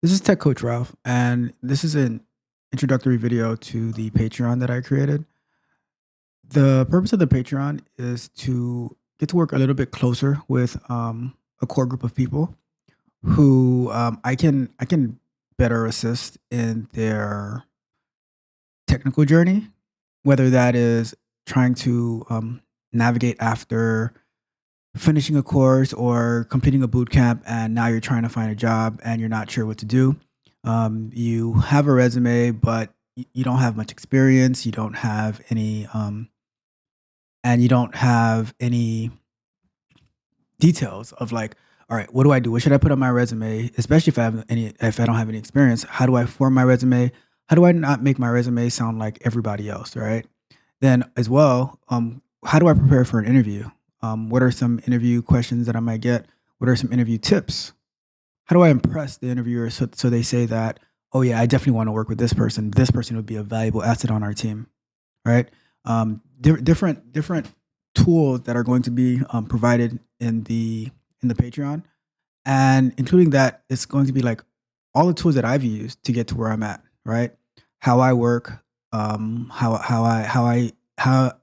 This is Tech Coach Ralph, and this is an introductory video to the Patreon that I created. The purpose of the Patreon is to get to work a little bit closer with a core group of people who I can better assist in their technical journey, whether that is trying to navigate after finishing a course or completing a boot camp and now you're trying to find a job and you're not sure what to do. You have a resume, but you don't have much experience. You don't have any, and you don't have any details of like, all right, what do I do? What should I put on my resume? Especially if I don't have any experience, how do I form my resume? How do I not make my resume sound like everybody else? Right. Then as well, how do I prepare for an interview? What are some interview questions that I might get? What are some interview tips? How do I impress the interviewer so they say that, oh yeah, I definitely want to work with this person. This person would be a valuable asset on our team, right? Different tools that are going to be provided in the Patreon, and including that, it's going to be like all the tools that I've used to get to where I'm at, right? How I work, how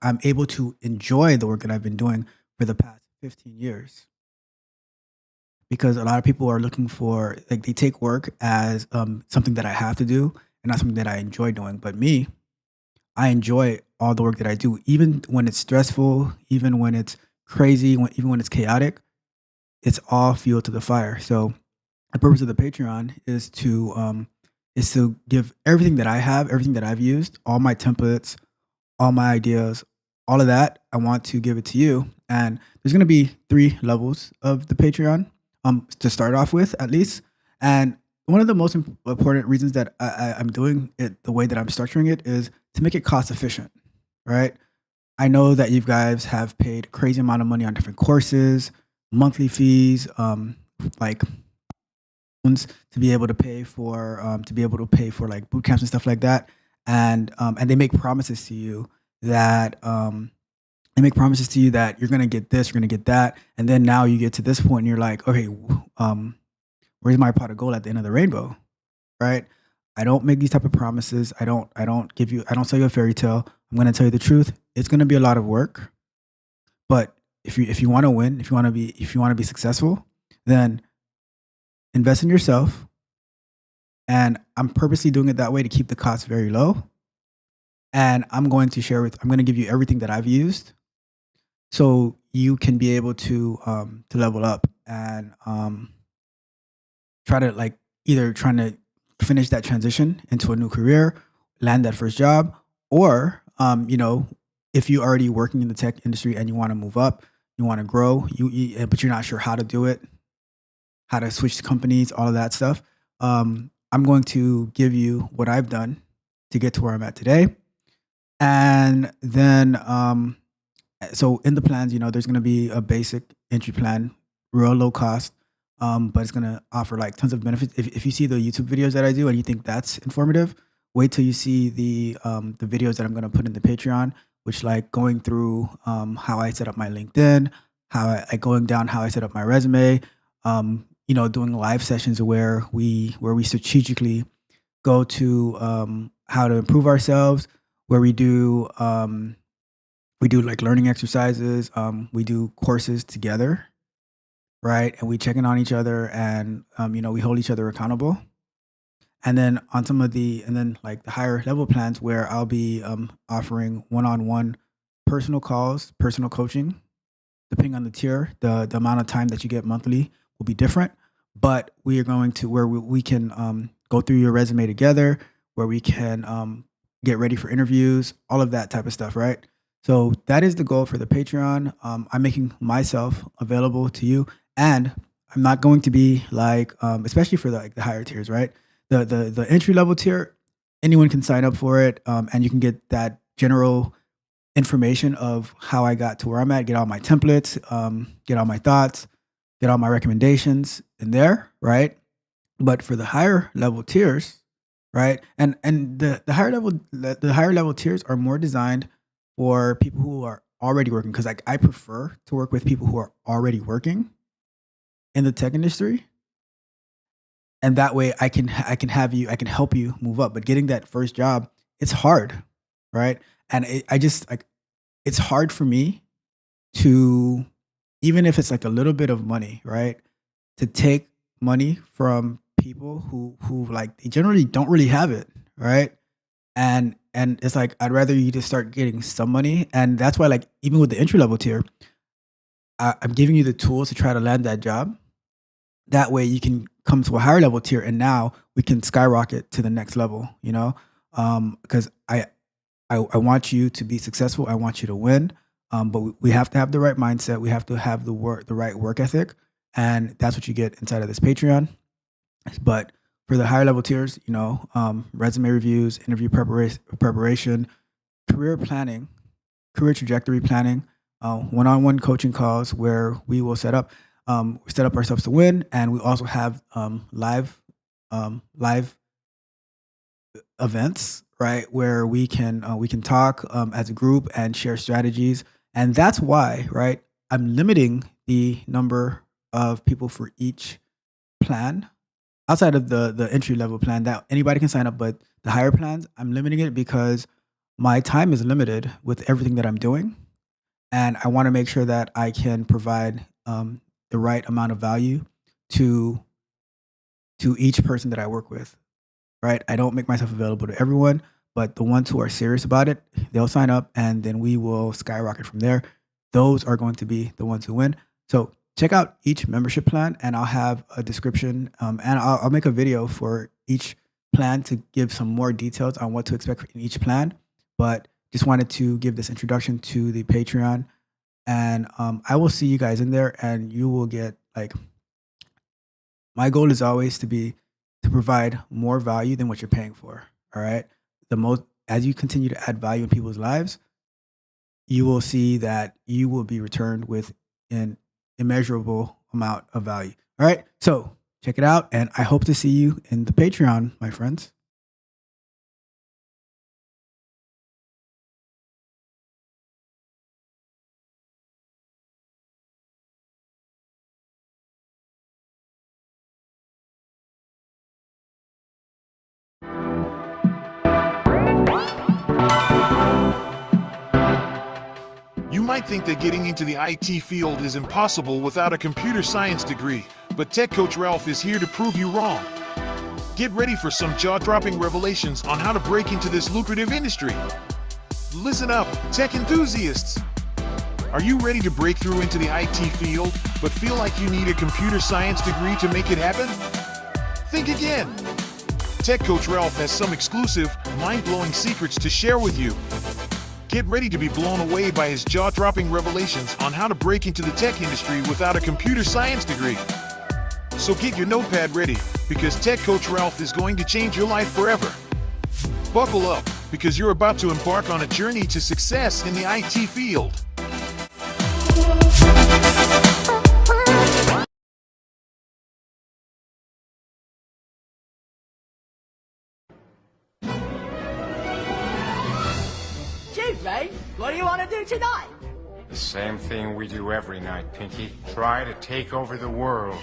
I'm able to enjoy the work that I've been doing for the past 15 years. Because a lot of people are looking for like they take work as something that I have to do and not something that I enjoy doing. But me, I enjoy all the work that I do, even when it's stressful, even when it's crazy, even when it's chaotic. It's all fuel to the fire. So the purpose of the Patreon is to give everything that I have, everything that I've used, all my templates, all my ideas, all of that. I want to give it to you. And there's going to be 3 levels of the Patreon, to start off with, at least. And one of the most important reasons that I'm doing it the way that I'm structuring it is to make it cost efficient, right? I know that you guys have paid a crazy amount of money on different courses, monthly fees, like loans to be able to pay for like boot camps and stuff like that. And they make promises to you that you're gonna get this, you're gonna get that, and then now you get to this point and you're like, okay, where's my pot of gold at the end of the rainbow, right? I don't make these type of promises. I don't sell you a fairy tale. I'm gonna tell you the truth. It's gonna be a lot of work, but if you want to win, if you want to be successful, then invest in yourself. And I'm purposely doing it that way to keep the costs very low. And I'm going to give you everything that I've used so you can be able to level up and try to like either trying to finish that transition into a new career, land that first job, or if you're already working in the tech industry and you want to move up, you want to grow, but you're not sure how to do it, how to switch companies, all of that stuff. I'm going to give you what I've done to get to where I'm at today. And then, so in the plans, there's going to be a basic entry plan, real low cost, but it's going to offer like tons of benefits. If you see the YouTube videos that I do and you think that's informative, wait till you see the videos that I'm going to put in the Patreon, which like going through how I set up my LinkedIn, going down how I set up my resume, doing live sessions where we strategically go to how to improve ourselves, where we do like learning exercises, we do courses together, right? And we check in on each other, and we hold each other accountable. And then and then like the higher level plans where I'll be offering one-on-one personal calls, personal coaching, depending on the tier, the amount of time that you get monthly will be different. But we are going to where we can go through your resume together, where we can get ready for interviews, all of that type of stuff, right? So that is the goal for the Patreon. I'm making myself available to you, and I'm not going to be like, especially for the higher tiers, right? The entry level tier, anyone can sign up for it, and you can get that general information of how I got to where I'm at, get all my templates, get all my thoughts, get all my recommendations in there, right? But for the higher level tiers, right? And the higher level tiers are more designed for people who are already working, because like I prefer to work with people who are already working in the tech industry. and that way I can help you move up. But getting that first job, it's hard, right? And I just like it's hard for me to, even if it's like a little bit of money, right? To take money from people who like they generally don't really have it, right? And it's like I'd rather you just start getting some money, and that's why like even with the entry level tier, I'm giving you the tools to try to land that job. That way you can come to a higher level tier, and now we can skyrocket to the next level. You know, because I want you to be successful. I want you to win. But we have to have the right mindset. We have to have the right work ethic, and that's what you get inside of this Patreon. But for the higher level tiers, you know, resume reviews, interview preparation, career planning, career trajectory planning, one-on-one coaching calls where we will set up ourselves to win, and we also have live events, right, where we can talk as a group and share strategies, and that's why, right, I'm limiting the number of people for each plan outside of the entry level plan that anybody can sign up, but the higher plans, I'm limiting it because my time is limited with everything that I'm doing, and I want to make sure that I can provide the right amount of value to each person that I work with. Right? I don't make myself available to everyone, but the ones who are serious about it, they'll sign up, and then we will skyrocket from there. Those are going to be the ones who win. So check out each membership plan, and I'll have a description, and I'll make a video for each plan to give some more details on what to expect in each plan. But just wanted to give this introduction to the Patreon, and I will see you guys in there, and you will get like my goal is always to provide more value than what you're paying for. All right. The most As you continue to add value in people's lives, you will see that you will be returned with an immeasurable amount of value. All right. So check it out. And I hope to see you in the Patreon, my friends. You might think that getting into the IT field is impossible without a computer science degree, but Tech Coach Ralph is here to prove you wrong. Get ready for some jaw-dropping revelations on how to break into this lucrative industry. Listen up, tech enthusiasts! Are you ready to break through into the IT field, but feel like you need a computer science degree to make it happen? Think again! Tech Coach Ralph has some exclusive, mind-blowing secrets to share with you. Get ready to be blown away by his jaw-dropping revelations on how to break into the tech industry without a computer science degree. So get your notepad ready, because Tech Coach Ralph is going to change your life forever. Buckle up, because you're about to embark on a journey to success in the IT field. Chief, mate, what do you want to do tonight? The same thing we do every night, Pinky. Try to take over the world.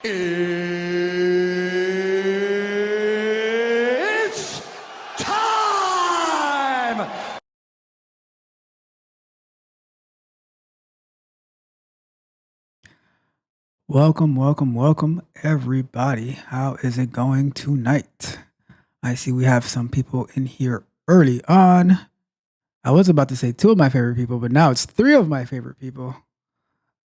It's time! Welcome, everybody. How is it going tonight? I see we have some people in here early on. I was about to say two of my favorite people, but now it's three of my favorite people.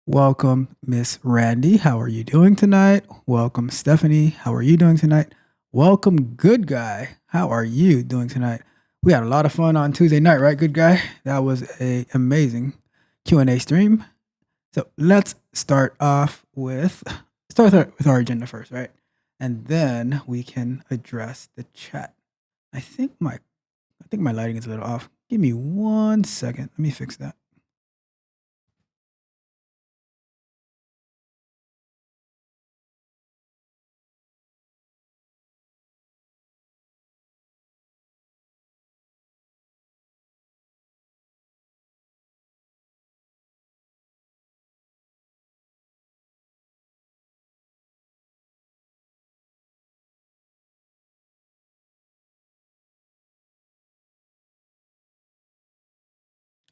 Welcome, Miss Randy. How are you doing tonight? Welcome, Stephanie. How are you doing tonight? Welcome, Good Guy. How are you doing tonight? We had a lot of fun on Tuesday night, right, Good Guy? That was an amazing Q&A stream. So let's start with our agenda first, right? And then we can address the chat. I think my lighting is a little off. Give me 1 second. Let me fix that.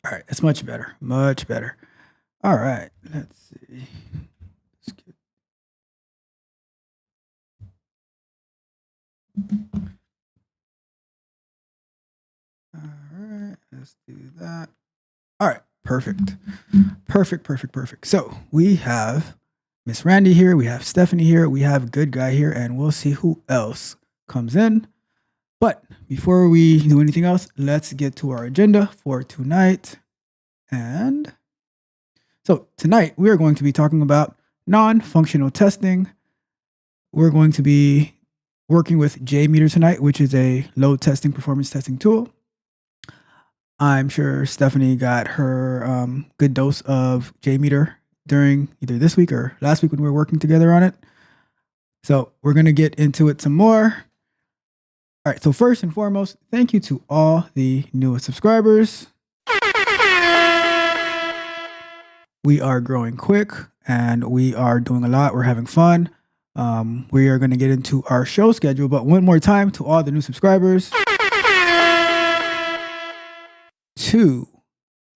All right, that's much better. Much better. All right, let's see. All right, let's do that. All right, perfect. Perfect. So we have Miss Randy here, we have Stephanie here, we have Good Guy here, and we'll see who else comes in. But before we do anything else, let's get to our agenda for tonight. And so tonight we are going to be talking about non-functional testing. We're going to be working with JMeter tonight, which is a load testing, performance testing tool. I'm sure Stephanie got her good dose of JMeter during either this week or last week when we were working together on it. So we're going to get into it some more. All right, so first and foremost, thank you to all the newest subscribers. We are growing quick and we are doing a lot. We're having fun. We are going to get into our show schedule, but one more time to all the new subscribers. To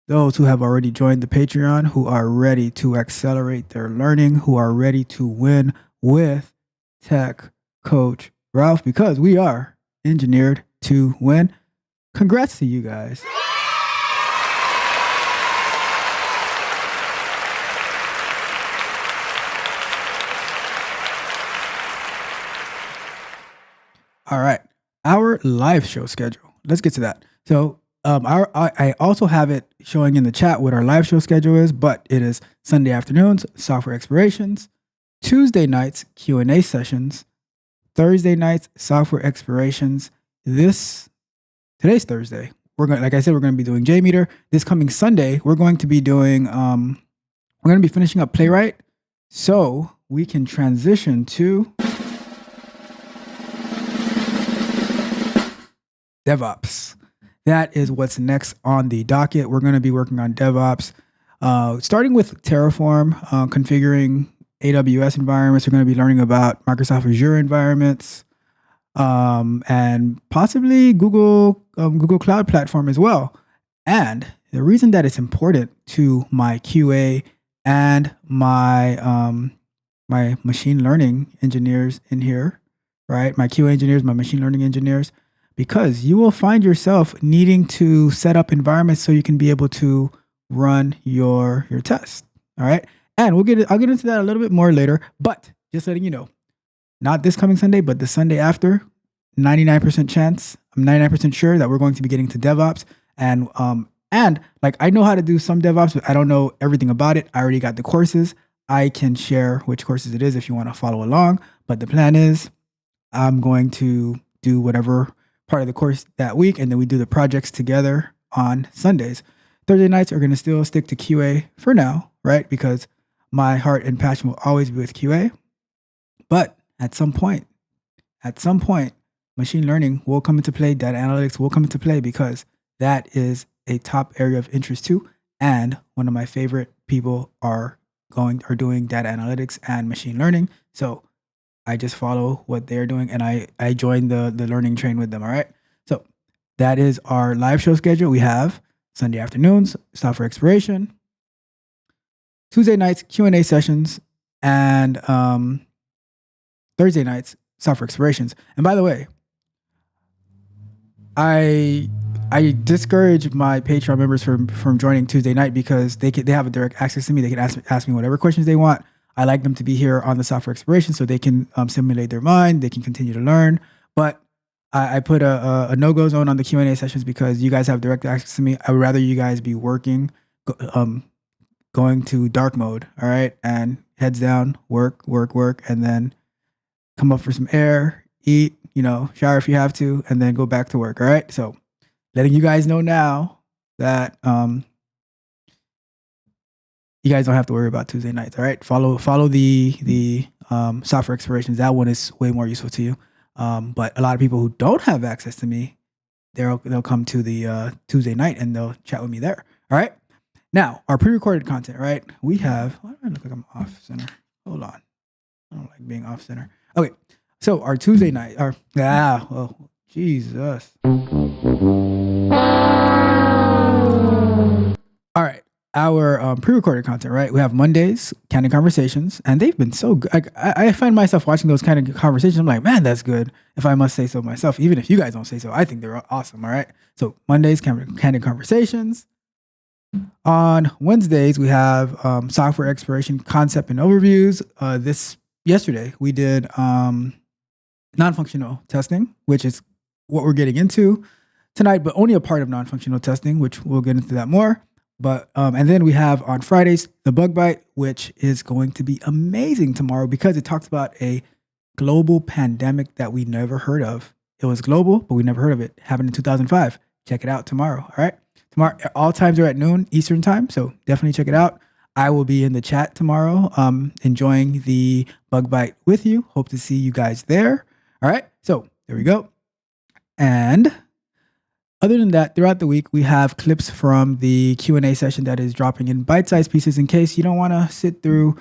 those who have already joined the Patreon, who are ready to accelerate their learning, who are ready to win with Tech Coach Ralph, because we are engineered to win. Congrats to you guys. All right, our live show schedule. Let's get to that. So I also have it showing in the chat what our live show schedule is, but it is Sunday afternoons, software explorations, Tuesday nights, Q&A sessions, Thursday nights, software explorations. Today's Thursday. We're going, like I said, we're going to be doing JMeter. This coming Sunday, we're going to be doing, we're going to be finishing up Playwright, so we can transition to DevOps. That is what's next on the docket. We're going to be working on DevOps, starting with Terraform, configuring AWS environments. We're going to be learning about Microsoft Azure environments, and possibly Google Cloud Platform as well. And the reason that it's important to my QA and my my machine learning engineers in here, right? My QA engineers, my machine learning engineers, because you will find yourself needing to set up environments so you can be able to run your test. All right. And I'll get into that a little bit more later, but just letting you know, not this coming Sunday, but the Sunday after, 99% chance, I'm 99% sure that we're going to be getting to DevOps. And like, I know how to do some DevOps, but I don't know everything about it. I already got the courses. I can share which courses it is if you want to follow along. But the plan is I'm going to do whatever part of the course that week, and then we do the projects together on Sundays. Thursday nights are going to still stick to QA for now, right? Because my heart and passion will always be with QA. But at some point, machine learning will come into play, data analytics will come into play, because that is a top area of interest too. And one of my favorite people are doing data analytics and machine learning. So I just follow what they're doing, and I join the learning train with them. All right. So that is our live show schedule. We have Sunday afternoons, software exploration, Tuesday nights, Q&A sessions, and Thursday nights, software explorations. And by the way, I discourage my Patreon members from joining Tuesday night, because they have a direct access to me. They can ask me whatever questions they want. I like them to be here on the software exploration so they can simulate their mind. They can continue to learn. But I put a no-go zone on the Q&A sessions because you guys have direct access to me. I would rather you guys be working, going to dark mode, all right? And heads down, work, and then come up for some air, eat, shower if you have to, and then go back to work, all right? So letting you guys know now that you guys don't have to worry about Tuesday nights. All right. Follow the software explorations. That one is way more useful to you. But a lot of people who don't have access to me, they'll come to the Tuesday night and they'll chat with me there. All right. Now, our pre-recorded content, right? We have, why do I look like I'm off center? Hold on. I don't like being off center. Okay. So our Tuesday night, Jesus. our pre-recorded content, right? We have Mondays, Candid Conversations, and they've been so good. Like, I find myself watching those kind of conversations. I'm like, man, that's good. If I must say so myself, even if you guys don't say so, I think they're awesome. All right. So Mondays, Candid Conversations. On Wednesdays, we have software exploration concept and overviews. Yesterday we did non-functional testing, which is what we're getting into tonight, but only a part of non-functional testing, which we'll get into that more. But and then we have on Fridays the bug bite, which is going to be amazing tomorrow because it talks about a global pandemic that we never heard of. It was global, but we never heard of it. Happened in 2005. Check it out tomorrow. All right. Tomorrow, all times are at noon Eastern time, so definitely check it out. I will be in the chat tomorrow, enjoying the bug bite with you. Hope to see you guys there. All right. So there we go. And other than that, throughout the week, we have clips from the Q&A session that is dropping in bite-sized pieces in case you don't want to sit through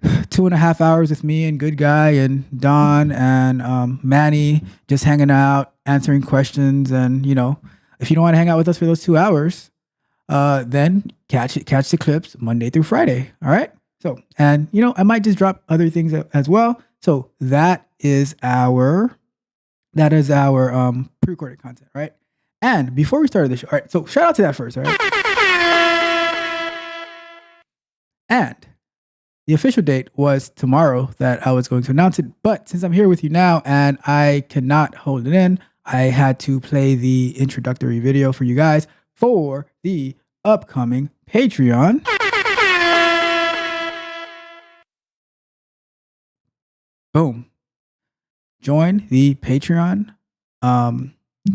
2.5 hours with me and Good Guy and Don and Manny just hanging out, answering questions. And, you know, if you don't want to hang out with us for those 2 hours, then catch the clips Monday through Friday. All right. So, and, you know, I might just drop other things as well. So that is our pre-recorded content, right? And before we started the show, all right, so shout out to that first, all right? And the official date was tomorrow that I was going to announce it. But since I'm here with you now and I cannot hold it in, I had to play the introductory video for you guys for the upcoming Patreon. Boom. Join the Patreon.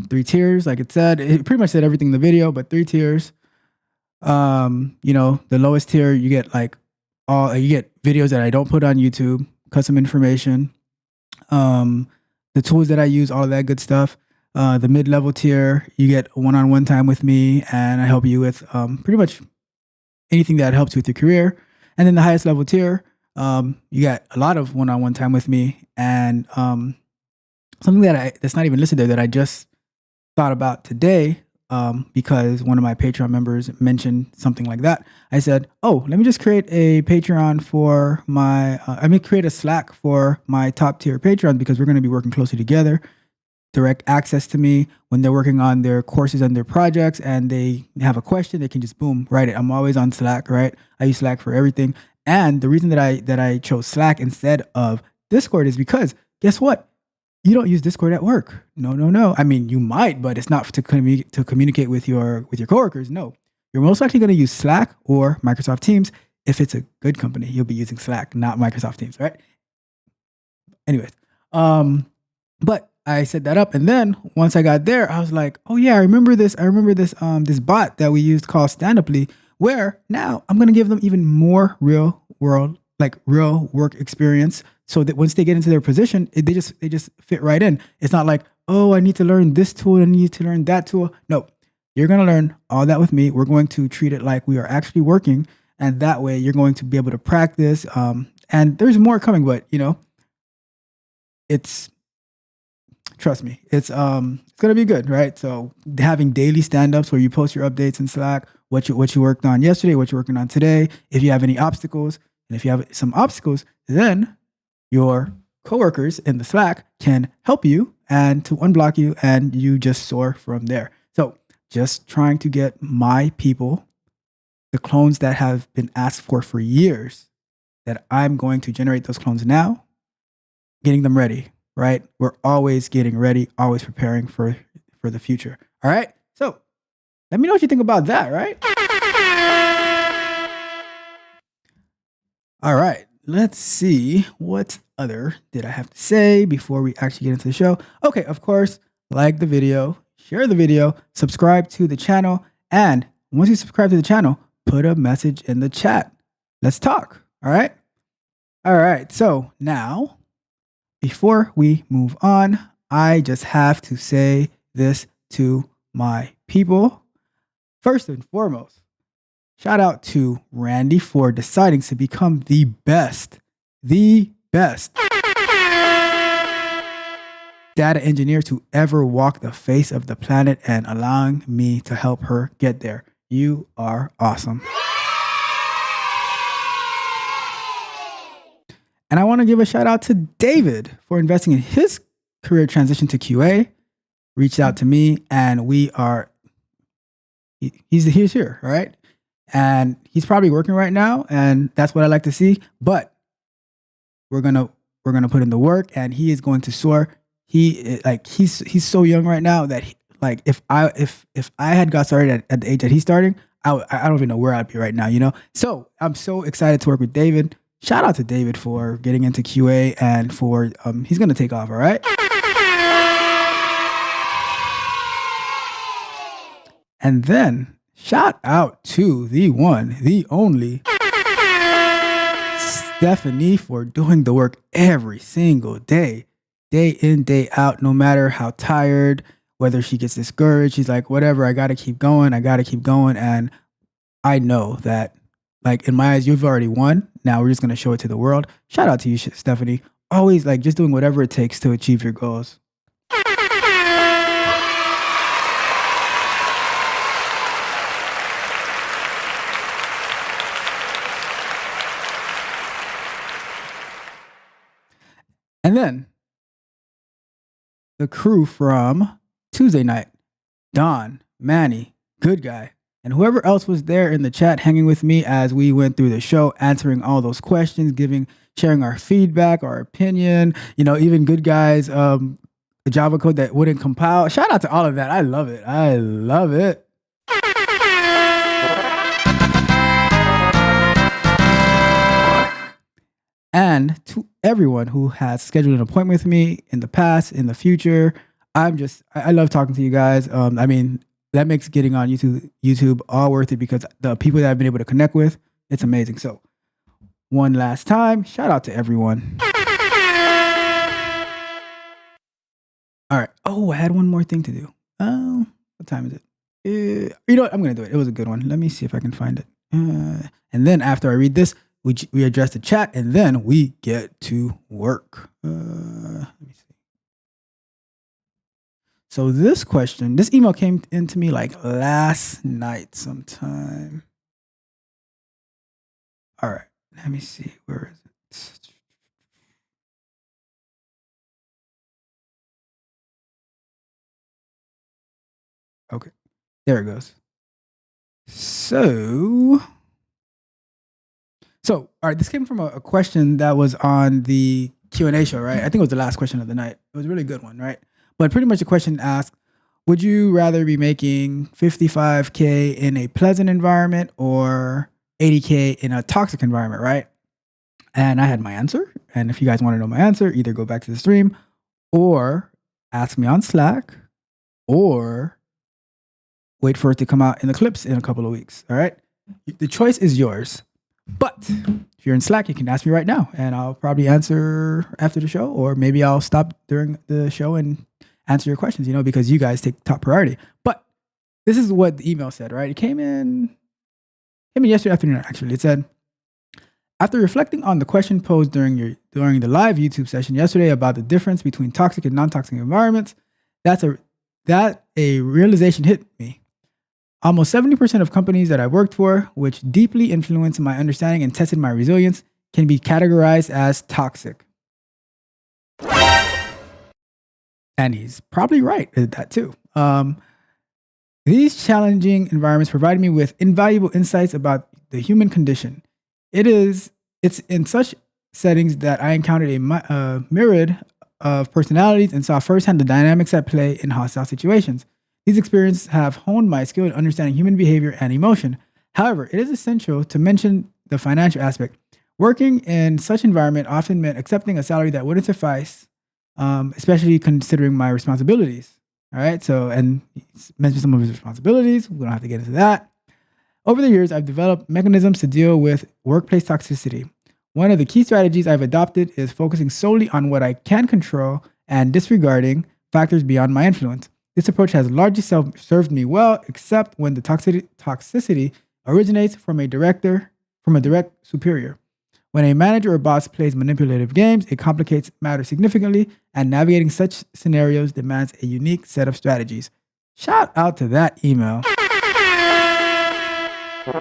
3 tiers, like it said. It pretty much said everything in the video, but 3 tiers. You know, the lowest tier, you get like you get videos that I don't put on YouTube, custom information, the tools that I use, all of that good stuff. The mid-level tier, you get one-on-one time with me, and I help you with pretty much anything that helps you with your career. And then the highest level tier, you get a lot of one-on-one time with me, and something that's not even listed there that I just thought about today, because one of my Patreon members mentioned something like that. I said, oh, let me just create a Patreon for create a Slack for my top tier Patreons, because we're going to be working closely together. Direct access to me when they're working on their courses and their projects, and they have a question, they can just boom, write it. I'm always on Slack, right? I use Slack for everything. And the reason that I chose Slack instead of Discord is because guess what? You don't use Discord at work. No. I mean, you might, but it's not to communicate with your coworkers. No, you're most likely going to use Slack or Microsoft Teams. If it's a good company, you'll be using Slack, not Microsoft Teams, right? Anyways, but I set that up, and then once I got there, I was like, oh yeah, I remember this this bot that we used called Stand-Uply, where now I'm going to give them even more real work experience, so that once they get into their position, they just fit right in. It's not like, oh, I need to learn this tool, I need to learn that tool. No, you're going to learn all that with me. We're going to treat it like we are actually working, and that way you're going to be able to practice. And there's more coming, but you know, trust me, it's going to be good, right? So having daily stand-ups where you post your updates in Slack, what you worked on yesterday, what you're working on today. If you have any obstacles, and if you have some obstacles, then your coworkers in the Slack can help you and to unblock you, and you just soar from there. So just trying to get my people, the clones that have been asked for years, that I'm going to generate those clones now, getting them ready, right? We're always getting ready, always preparing for the future. All right. So let me know what you think about that, right? All right. Let's see what other did I have to say before we actually get into the show. Okay, of course, like the video, share the video, subscribe to the channel, and once you subscribe to the channel, put a message in the chat. Let's talk. All right. All right. So now, before we move on, I just have to say this to my people. First and foremost, shout out to Randy for deciding to become the best data engineer to ever walk the face of the planet, and allowing me to help her get there. You are awesome. And I want to give a shout out to David for investing in his career transition to QA. Reached out to me, and he's here, all right? And he's probably working right now, and that's what I like to see. But we're gonna put in the work, and he is going to soar. He's so young right now that if I had got started at the age that he's starting, I don't even know where I'd be right now, you know? So I'm so excited to work with David. Shout out to David for getting into QA and for he's gonna take off, all right? And then shout out to the one, the only Stephanie for doing the work every single day in, day out, no matter how tired, whether she gets discouraged. She's like, whatever, I got to keep going. And I know that, like, in my eyes, you've already won. Now we're just going to show it to the world. Shout out to you, Stephanie. Always just doing whatever it takes to achieve your goals. And then the crew from Tuesday night, Don, Manny, Good Guy, and whoever else was there in the chat hanging with me as we went through the show, answering all those questions, sharing our feedback, our opinion, even Good Guy's the Java code that wouldn't compile. Shout out to all of that. I love it. And to everyone who has scheduled an appointment with me in the past, in the future, I love talking to you guys. That makes getting on YouTube all worth it because the people that I've been able to connect with, it's amazing. So one last time, shout out to everyone. All right. Oh, I had one more thing to do. What time is it? You know what? I'm going to do it. It was a good one. Let me see if I can find it. And then after I read this, we address the chat, and then we get to work. Let me see. So this email came into me last night sometime. All right, let me see. Where is it? Okay, there it goes. So, all right, this came from a question that was on the Q&A show, right? I think it was the last question of the night. It was a really good one, right? But pretty much the question asked, would you rather be making $55K in a pleasant environment or $80K in a toxic environment, right? And I had my answer. And if you guys want to know my answer, either go back to the stream or ask me on Slack or wait for it to come out in the clips in a couple of weeks, all right? The choice is yours. But if you're in Slack, you can ask me right now, and I'll probably answer after the show, or maybe I'll stop during the show and answer your questions, because you guys take top priority. But this is what the email said, right? It came in yesterday afternoon, actually. It said, after reflecting on the question posed during the live YouTube session yesterday about the difference between toxic and non-toxic environments, that a realization hit me. Almost 70% of companies that I worked for, which deeply influenced my understanding and tested my resilience, can be categorized as toxic. And he's probably right at that too. These challenging environments provided me with invaluable insights about the human condition. It's in such settings that I encountered a myriad of personalities and saw firsthand the dynamics at play in hostile situations. These experiences have honed my skill in understanding human behavior and emotion. However, it is essential to mention the financial aspect. Working in such environment often meant accepting a salary that wouldn't suffice, especially considering my responsibilities. All right, and he mentioned some of his responsibilities. We don't have to get into that. Over the years, I've developed mechanisms to deal with workplace toxicity. One of the key strategies I've adopted is focusing solely on what I can control and disregarding factors beyond my influence. This approach has largely served me well, except when the toxicity originates from a direct superior. When a manager or boss plays manipulative games, it complicates matters significantly, and navigating such scenarios demands a unique set of strategies. Shout out to that email. We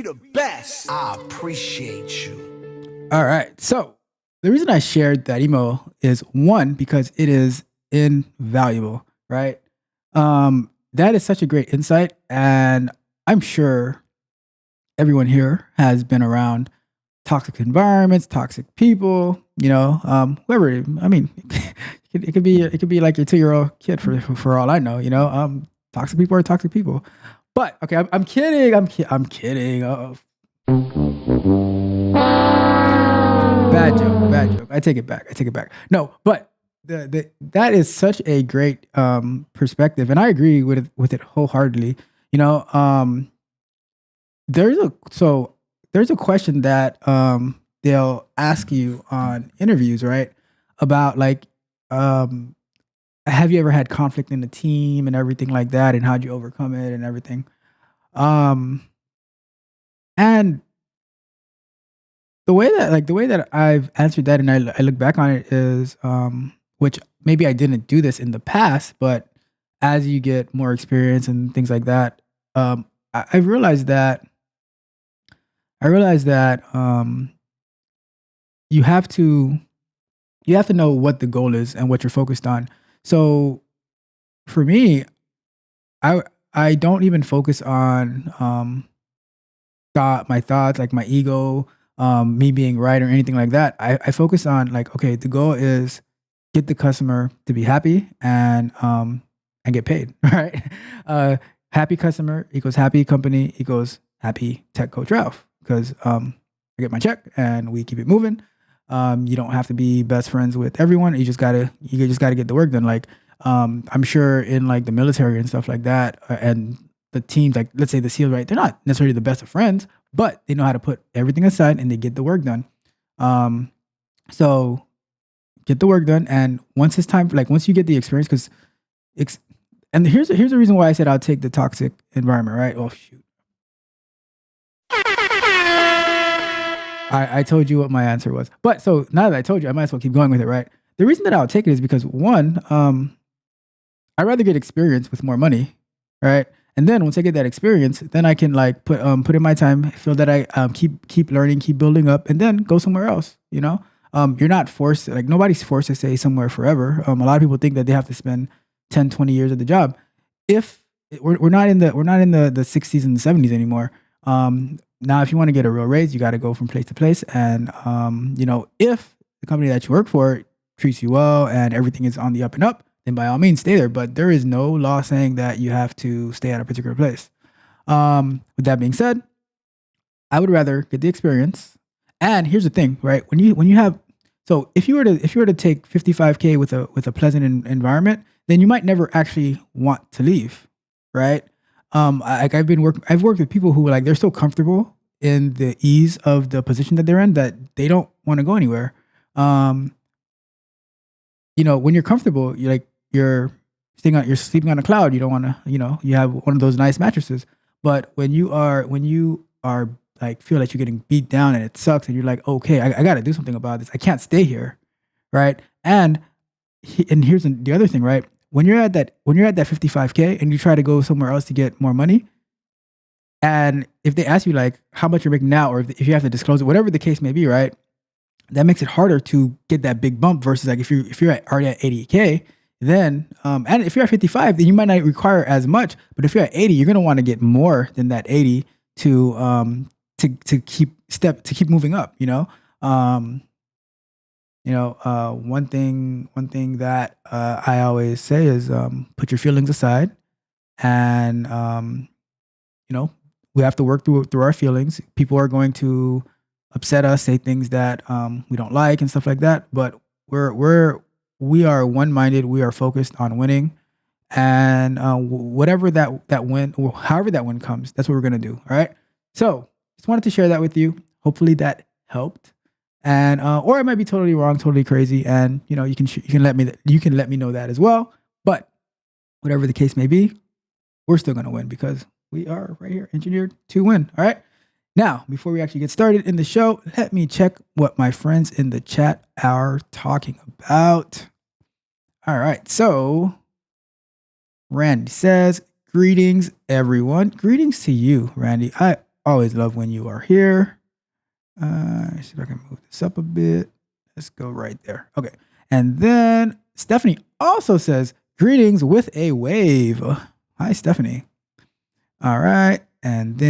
the best. I appreciate you. All right. So the reason I shared that email is one, because it is invaluable, right? That is such a great insight. And I'm sure everyone here has been around toxic environments, toxic people, whoever. I mean, it could be like your 2-year-old kid for all I know, toxic people are toxic people. But okay, I'm kidding. I'm kidding. Bad joke. I take it back. No, but that is such a great perspective, and I agree with it wholeheartedly. There's a question that they'll ask you on interviews, right? About like, have you ever had conflict in the team and everything like that, and how'd you overcome it and everything? And the way that I've answered that, and I look back on it, is which maybe I didn't do this in the past, but as you get more experience and things like that, I realized that you have to know what the goal is and what you're focused on. So for me, I don't even focus on my thoughts, like my ego, me being right or anything like that. I focus on like, okay, the goal is get the customer to be happy and get paid, right? Happy customer equals happy company equals happy tech coach Ralph, because I get my check and we keep it moving. You don't have to be best friends with everyone. You just gotta get the work done. Like I'm sure in like the military and stuff like that, and the teams, like let's say the SEALs, right? They're not necessarily the best of friends, but they know how to put everything aside and they get the work done. So get the work done, and once it's time, like once you get the experience, because and here's the reason why I said I'll take the toxic environment, right? Oh shoot. I told you what my answer was. But so now that I told you, I might as well keep going with it, right? The reason that I'll take it is because one, I'd rather get experience with more money, right? And then once I get that experience, then I can like put in my time, feel that I keep learning, keep building up, and then go somewhere else. You're not forced, like nobody's forced to stay somewhere forever. A lot of people think that they have to spend 10, 20 years at the job. If we're not in the 60s and the 70s anymore. Now, if you want to get a real raise, you got to go from place to place. And, if the company that you work for treats you well and everything is on the up and up, then by all means stay there. But there is no law saying that you have to stay at a particular place. With that being said, I would rather get the experience. And here's the thing, right? When you have, so if you were to take 55K with a pleasant environment, then you might never actually want to leave, right? I've worked with people who like they're so comfortable in the ease of the position that they're in that they don't want to go anywhere. When you're comfortable, you're sleeping on a cloud. You don't want to, you have one of those nice mattresses. But when you are like feel like you're getting beat down and it sucks, and you're like, okay, I got to do something about this. I can't stay here, right? And here's the other thing, right? When you're at that 55K and you try to go somewhere else to get more money, and if they ask you like how much you're making now, or if you have to disclose it, whatever the case may be, right? That makes it harder to get that big bump versus like if you're already at 80K, then and if you're at 55, then you might not require as much. But if you're at 80, you're gonna want to get more than that 80 to keep moving up. One thing that I always say is put your feelings aside, and we have to work through our feelings. People are going to upset us, say things that we don't like and stuff like that. But we are one-minded. We are focused on winning, and whatever that win, or however that win comes, that's what we're gonna do. All right. So just wanted to share that with you. Hopefully that helped. And or I might be totally wrong, totally crazy, and you can let me know that as well. But whatever the case may be, we're still gonna win because we are right here, engineered to win. All right. Now, before we actually get started in the show, let me check what my friends in the chat are talking about. All right. So Randy says, greetings, everyone. Greetings to you, Randy. I always love when you are here. See if I can move this up a bit. Let's go right there. Okay. And then Stephanie also says, greetings with a wave. Hi, Stephanie. All right. And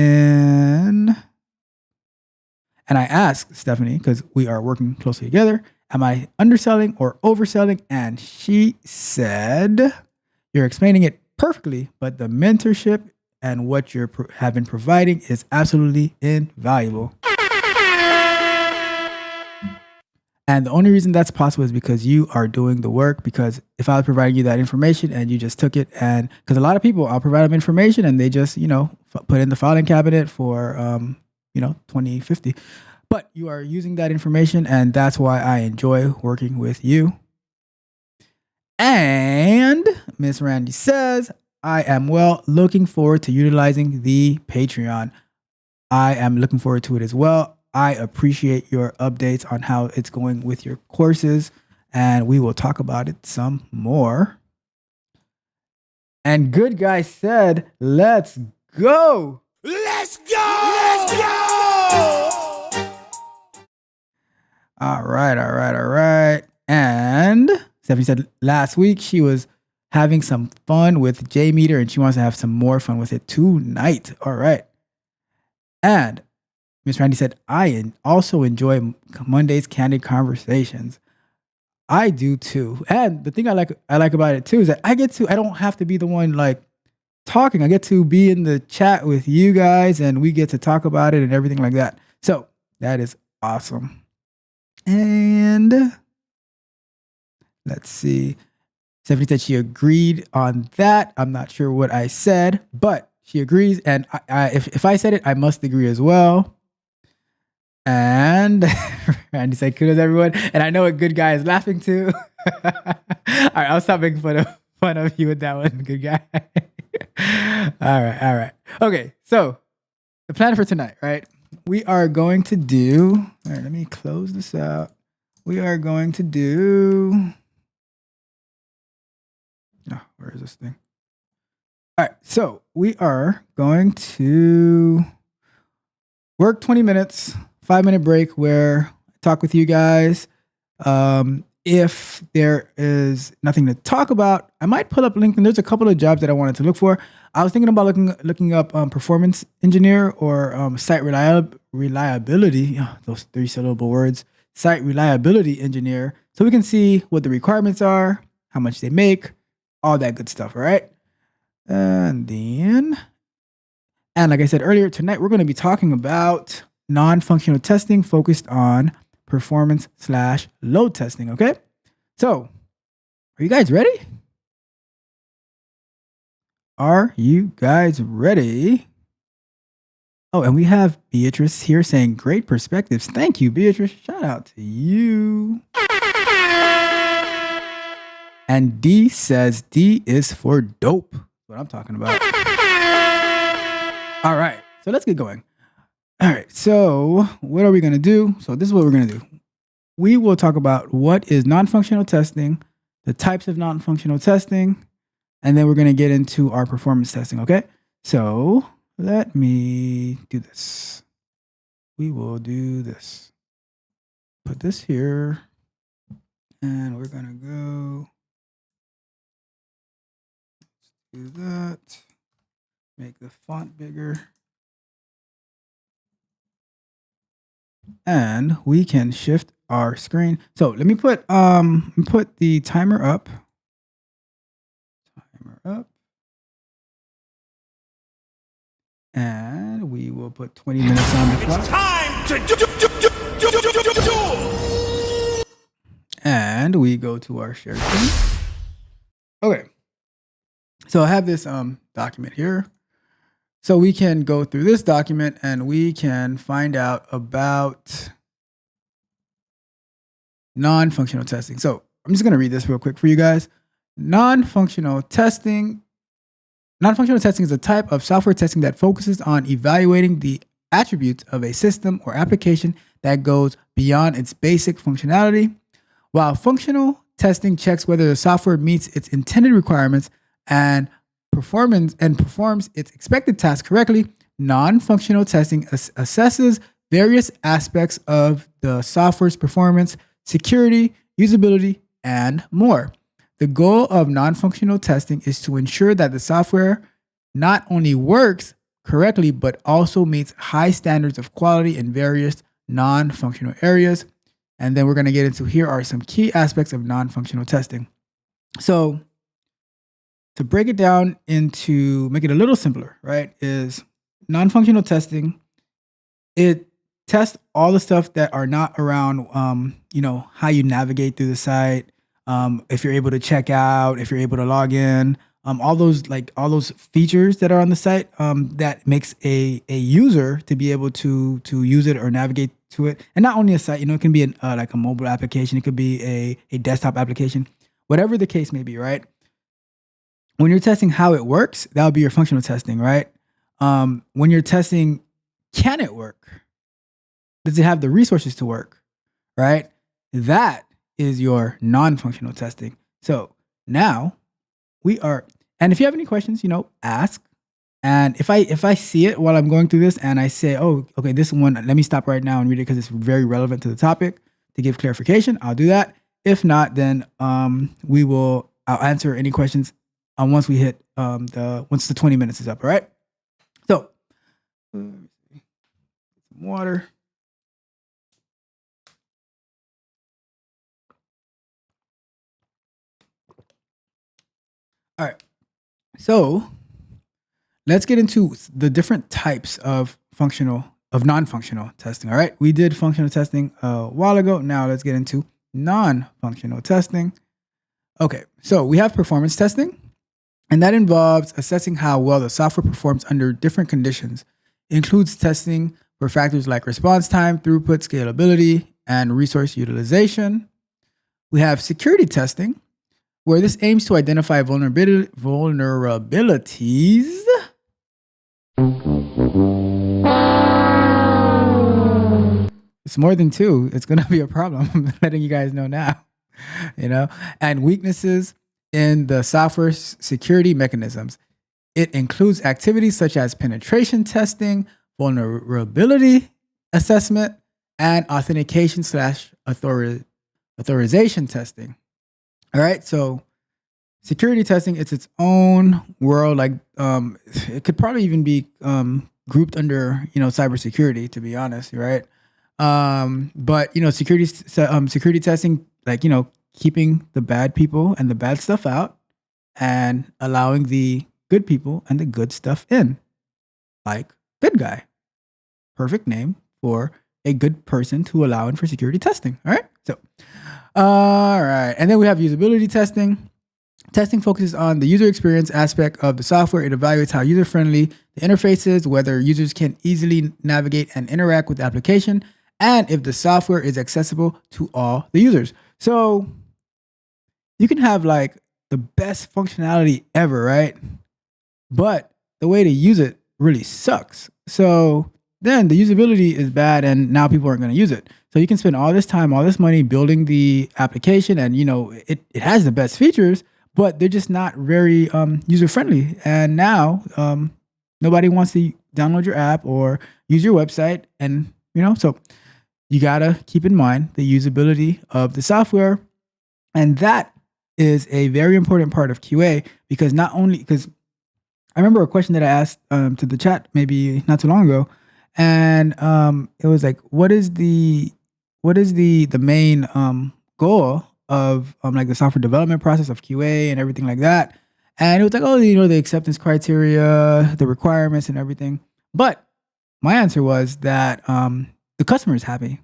I asked Stephanie, because we are working closely together, am I underselling or overselling? And she said, you're explaining it perfectly, but the mentorship and what you have been providing is absolutely invaluable. And the only reason that's possible is because you are doing the work. Because if I was providing you that information and you just took it, and because a lot of people, I'll provide them information and they just, put in the filing cabinet for, 2050. But you are using that information, and that's why I enjoy working with you. And Miss Randy says, I am looking forward to utilizing the Patreon. I am looking forward to it as well. I appreciate your updates on how it's going with your courses, and we will talk about it some more. And Good Guy said, let's go. Let's go! Let's go! All right. And Stephanie said last week she was having some fun with JMeter, and she wants to have some more fun with it tonight. All right. And Miss Randy said, I also enjoy Monday's candid conversations. I do too. And the thing I like about it too is that I don't have to be the one like talking. I get to be in the chat with you guys, and we get to talk about it and everything like that. So that is awesome. And let's see. Stephanie said she agreed on that. I'm not sure what I said, but she agrees. And if I said it, I must agree as well. And Randy said, kudos everyone. And I know a Good Guy is laughing too. All right, I'll stop making fun of you with that one, Good Guy. All right. Okay, so the plan for tonight, right? We are going to do, all right, let me close this out. We are going to do, where is this thing? All right, so we are going to work 20 minutes, 5-minute break where I talk with you guys. If there is nothing to talk about, I might pull up LinkedIn. There's a couple of jobs that I wanted to look for. I was thinking about looking up performance engineer or site reliability. Those 3-syllable words. Site reliability engineer. So we can see what the requirements are, how much they make, all that good stuff. All right. And like I said earlier, tonight we're going to be talking about non-functional testing focused on performance/load testing. Okay. So are you guys ready? Are you guys ready? Oh, and we have Beatrice here saying great perspectives. Thank you, Beatrice. Shout out to you. And D says D is for dope. That's what I'm talking about. All right. So let's get going. All right. So what are we going to do? So this is what we're going to do. We will talk about what is non-functional testing, the types of non-functional testing, and then we're going to get into our performance testing. Okay. So let me do this. We will do this. Put this here. And we're going to go. Let's do that. Make the font bigger. And we can shift our screen. So let me put the timer up. And we will put 20 minutes on the clock. It's time to do. And we go to our share screen. Okay. So I have this document here. So we can go through this document and we can find out about non-functional testing. So I'm just going to read this real quick for you guys. Non-functional testing is a type of software testing that focuses on evaluating the attributes of a system or application that goes beyond its basic functionality, while functional testing checks whether the software meets its intended requirements and performs its expected task correctly, non-functional testing assesses various aspects of the software's performance, security, usability, and more. The goal of non-functional testing is to ensure that the software not only works correctly, but also meets high standards of quality in various non-functional areas. And then we're going to get into here are some key aspects of non-functional testing. So to break it down into make it a little simpler, right, is non-functional testing. It tests all the stuff that are not around, how you navigate through the site, if you're able to check out, if you're able to log in, all those features that are on the site that makes a user to be able to use it or navigate to it. And not only a site, it can be like a mobile application, it could be a desktop application, whatever the case may be, right? When you're testing how it works, that would be your functional testing, right? When you're testing, can it work? Does it have the resources to work, right? That is your non-functional testing. So now and if you have any questions, ask. And if I see it while I'm going through this and I say, oh, okay, this one, let me stop right now and read it because it's very relevant to the topic to give clarification, I'll do that. If not, then I'll answer any questions once we hit once the 20 minutes is up, all right? So, some water. All right. So let's get into the different types of non-functional testing. All right. We did functional testing a while ago. Now let's get into non-functional testing. Okay. So we have performance testing, and that involves assessing how well the software performs under different conditions. It includes testing for factors like response time, throughput, scalability, and resource utilization. We have security testing, where this aims to identify vulnerabilities. It's more than two. It's going to be a problem. I'm letting you guys know now, and weaknesses in the software's security mechanisms. It includes activities such as penetration testing, vulnerability assessment, and authentication/authorization testing. All right, so security testing, it's its own world. Like it could probably even be grouped under cybersecurity, to be honest, right? But security testing, like keeping the bad people and the bad stuff out, and allowing the good people and the good stuff in, like good guy. Perfect name for a good person to allow in for security testing. All right, so. All right. And then we have usability testing. Testing focuses on the user experience aspect of the software. It evaluates how user-friendly the interface is, whether users can easily navigate and interact with the application, and if the software is accessible to all the users. So you can have like the best functionality ever, right? But the way to use it really sucks. So then the usability is bad and now people aren't going to use it. So you can spend all this time, all this money building the application, and it has the best features, but they're just not very user friendly. And now nobody wants to download your app or use your website. And so you gotta keep in mind the usability of the software, and that is a very important part of QA because I remember a question that I asked to the chat maybe not too long ago, and it was like, what is the main goal of like the software development process of QA and everything like that? And it was like, oh, the acceptance criteria, the requirements and everything. But my answer was that the customer is happy.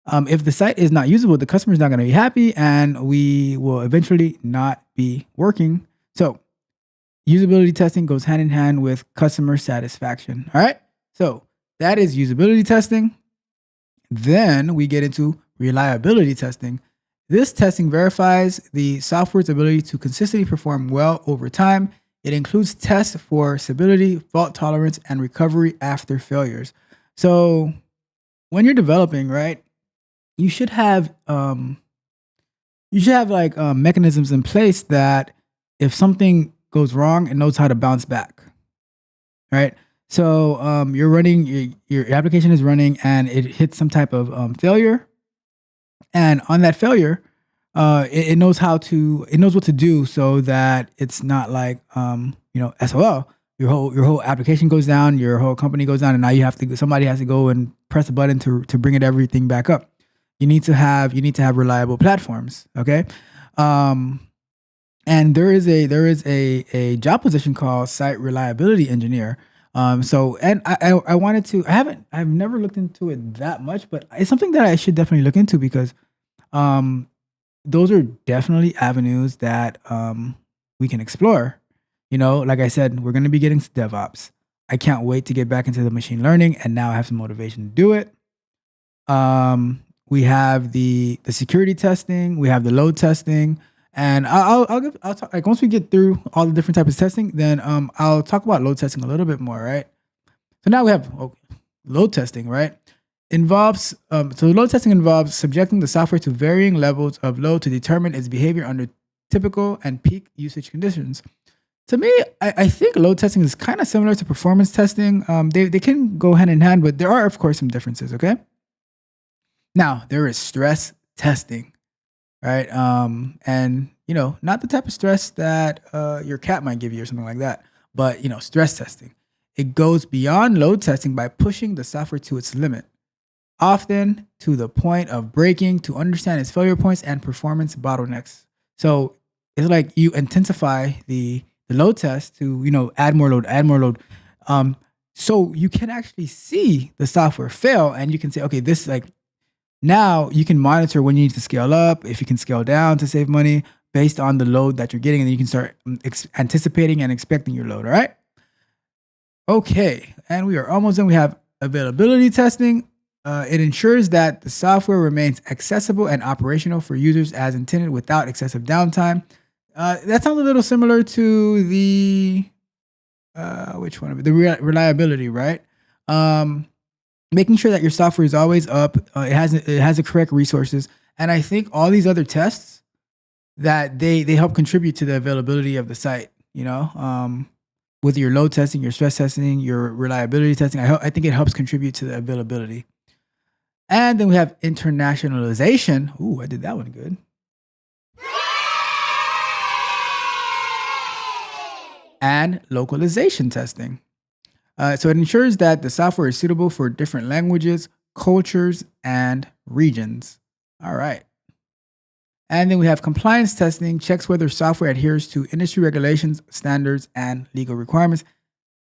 If the site is not usable, the customer is not going to be happy, and we will eventually not be working. So usability testing goes hand in hand with customer satisfaction. All right. So that is usability testing. Then we get into reliability testing. This testing verifies the software's ability to consistently perform well over time. It includes tests for stability, fault tolerance, and recovery after failures. So when you're developing, right, you should have like mechanisms in place that if something goes wrong, it knows how to bounce back, right? So you're running, your application is running, and it hits some type of failure, and on that failure, it knows it knows what to do so that it's not like SOL. Your whole application goes down, your whole company goes down, and now somebody has to go and press a button to bring everything back up. You need to have reliable platforms, okay? And there is a job position called site reliability engineer. I've never looked into it that much, but it's something that I should definitely look into because those are definitely avenues that we can explore. Like I said, we're going to be getting to DevOps. I can't wait to get back into the machine learning, and now I have some motivation to do it. We have the security testing, we have the load testing, and I'll talk, like once we get through all the different types of testing, then I'll talk about load testing a little bit more, right? So now we have load testing, right? Load testing involves subjecting the software to varying levels of load to determine its behavior under typical and peak usage conditions. To me, I think load testing is kind of similar to performance testing. They can go hand in hand, but there are, of course, some differences, okay? Now, there is stress testing, right? And, not the type of stress that your cat might give you or something like that, but, stress testing. It goes beyond load testing by pushing the software to its limit, often to the point of breaking, to understand its failure points and performance bottlenecks. So it's like you intensify the load test to, add more load. So you can actually see the software fail, and you can say, okay, now you can monitor when you need to scale up, if you can scale down to save money based on the load that you're getting, and then you can start anticipating and expecting your load, all right? Okay, and we are almost done. We have availability testing. It ensures that the software remains accessible and operational for users as intended without excessive downtime. That sounds a little similar to the which one of it? The reliability, right? Making sure that your software is always up. It has the correct resources, and I think all these other tests that they help contribute to the availability of the site. With your load testing, your stress testing, your reliability testing, I think it helps contribute to the availability. And then we have internationalization. Ooh, I did that one good. And localization testing. So it ensures that the software is suitable for different languages, cultures, and regions. All right. And then we have compliance testing, checks whether software adheres to industry regulations, standards, and legal requirements.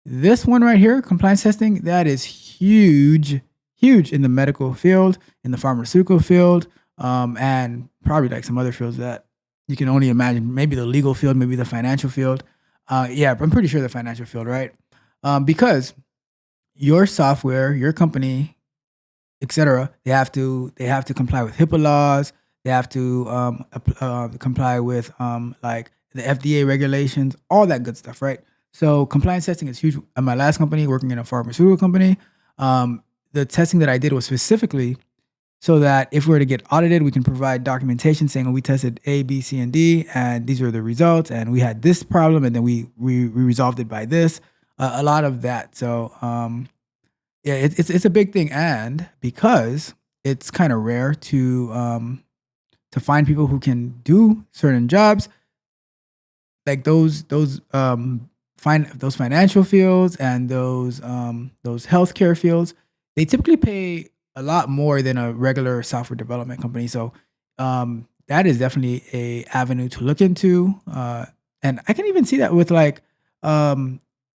This one right here, compliance testing, that is huge in the medical field, in the pharmaceutical field, and probably like some other fields that you can only imagine. Maybe the legal field, maybe the financial field. Yeah, I'm pretty sure the financial field, right? Because your software, your company, etc., they have to comply with HIPAA laws. They have to comply with like the FDA regulations, all that good stuff, right? So compliance testing is huge. At my last company, working in a pharmaceutical company, the testing that I did was specifically so that if we were to get audited, we can provide documentation saying, oh, we tested A, B, C, and D, and these were the results, and we had this problem, and then we resolved it by this. A lot of that. So yeah, it's a big thing, and because it's kind of rare to find people who can do certain jobs, like those financial fields and those healthcare fields, they typically pay a lot more than a regular software development company. So that is definitely a avenue to look into. And I can even see that with like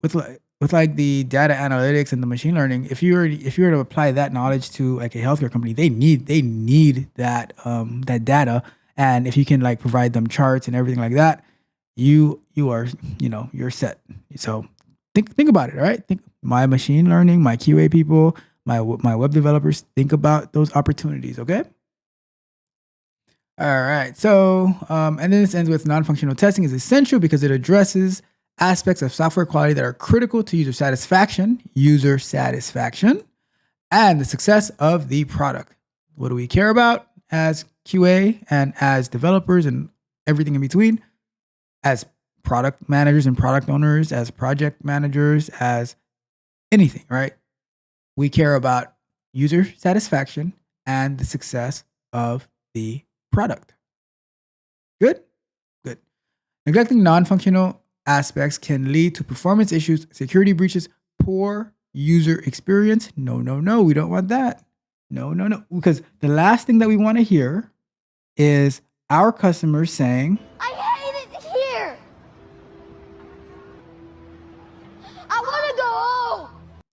the data analytics and the machine learning. If you were to apply that knowledge to like a healthcare company, they need that that data. And if you can like provide them charts and everything like that, you are, you're set. So think about it, all right? Think my machine learning, my QA people, my web developers, think about those opportunities, okay? All right. So, and then this ends with non-functional testing is essential because it addresses aspects of software quality that are critical to user satisfaction, and the success of the product. What do we care about as QA and as developers and everything in between? As product managers and product owners, as project managers, as anything, right? We care about user satisfaction and the success of the product. Good? Good. Neglecting non-functional aspects can lead to performance issues, security breaches, poor user experience. No, no, no. We don't want that. No, no, no. Because the last thing that we want to hear is our customers saying, I hate it here. I want to go home.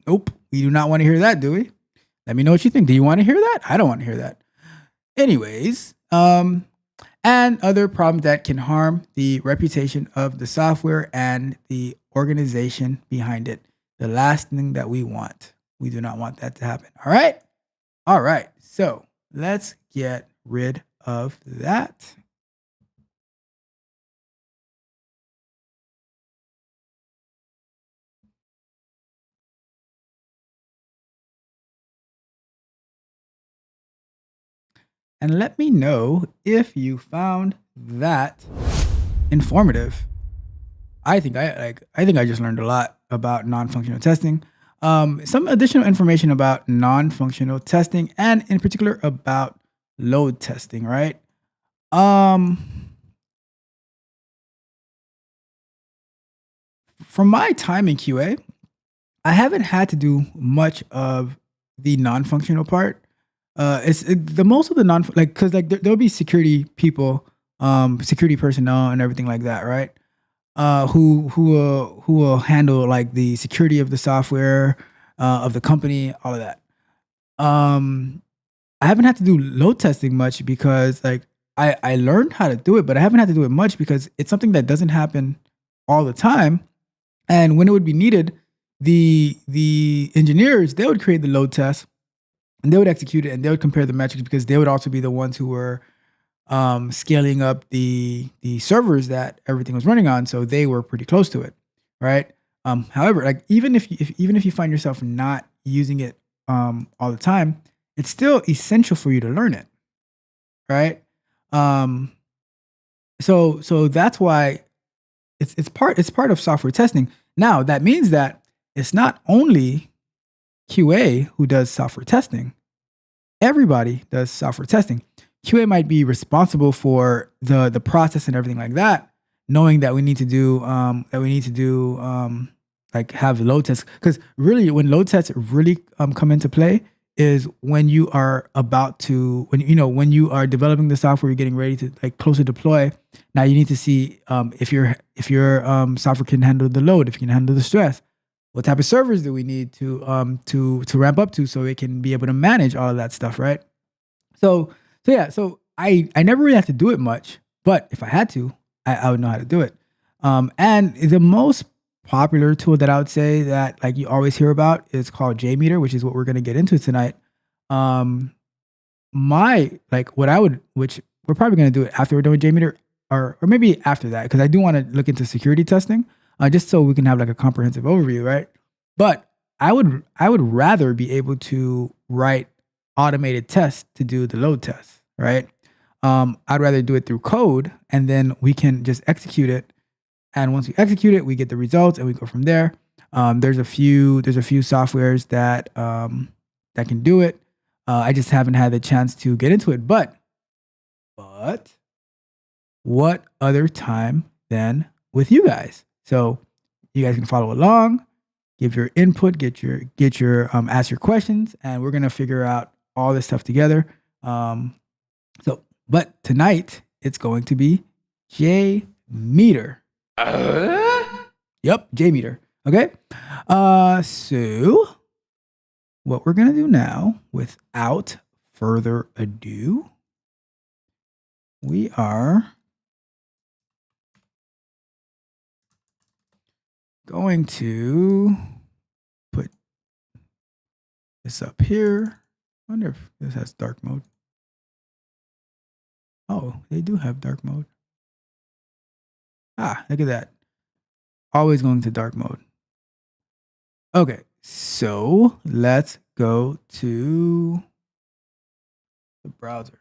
nope, we do not want to hear that, do we? Let me know what you think. Do you want to hear that? I don't want to hear that. Anyways, and other problems that can harm the reputation of the software and the organization behind it. The last thing that we want. We do not want that to happen. All right? All right. So let's get rid of that. And let me know if you found that informative. I think I just learned a lot about non-functional testing. Some additional information about non-functional testing, and in particular about load testing, right? From my time in QA, I haven't had to do much of the non-functional part. The most of the because there'll be security people, security personnel, and everything like that, right? Who will handle like the security of the software, of the company, all of that. I haven't had to do load testing much because like I learned how to do it, but I haven't had to do it much because it's something that doesn't happen all the time. And when it would be needed, the engineers, they would create the load test and they would execute it and they would compare the metrics because they would also be the ones who were scaling up the servers that everything was running on, so they were pretty close to it, right? However, like even if you find yourself not using it all the time, it's still essential for you to learn it, right? So that's why it's part of software testing. Now that means that it's not only QA who does software testing. Everybody does software testing. QA might be responsible for the process and everything like that, knowing that we need to do like have load tests. Because really, when load tests really come into play is when you are when you are developing the software, you're getting ready to like close to deploy. Now you need to see if your software can handle the load, if it can handle the stress. What type of servers do we need to ramp up to so it can be able to manage all of that stuff, right? So I never really have to do it much, but if I had to, I would know how to do it. And the most popular tool that I would say that like you always hear about is called JMeter, which is what we're going to get into tonight. Which we're probably going to do it after we're done with JMeter, or maybe after that, because I do want to look into security testing, just so we can have like a comprehensive overview, right? But I would rather be able to write automated tests to do the load tests, right? I'd rather do it through code, and then we can just execute it. And once we execute it, we get the results, and we go from there. There's a few softwares that can do it. I just haven't had the chance to get into it. But what other time than with you guys? So you guys can follow along, give your input, get your ask your questions, and we're gonna figure out all this stuff together. But tonight it's going to be JMeter. Yep, JMeter. Okay. So what we're gonna do now, without further ado, we are going to put this up here. I wonder if this has dark mode. Oh, they do have dark mode. Ah, look at that. Always going to dark mode. Okay, so let's go to the browser.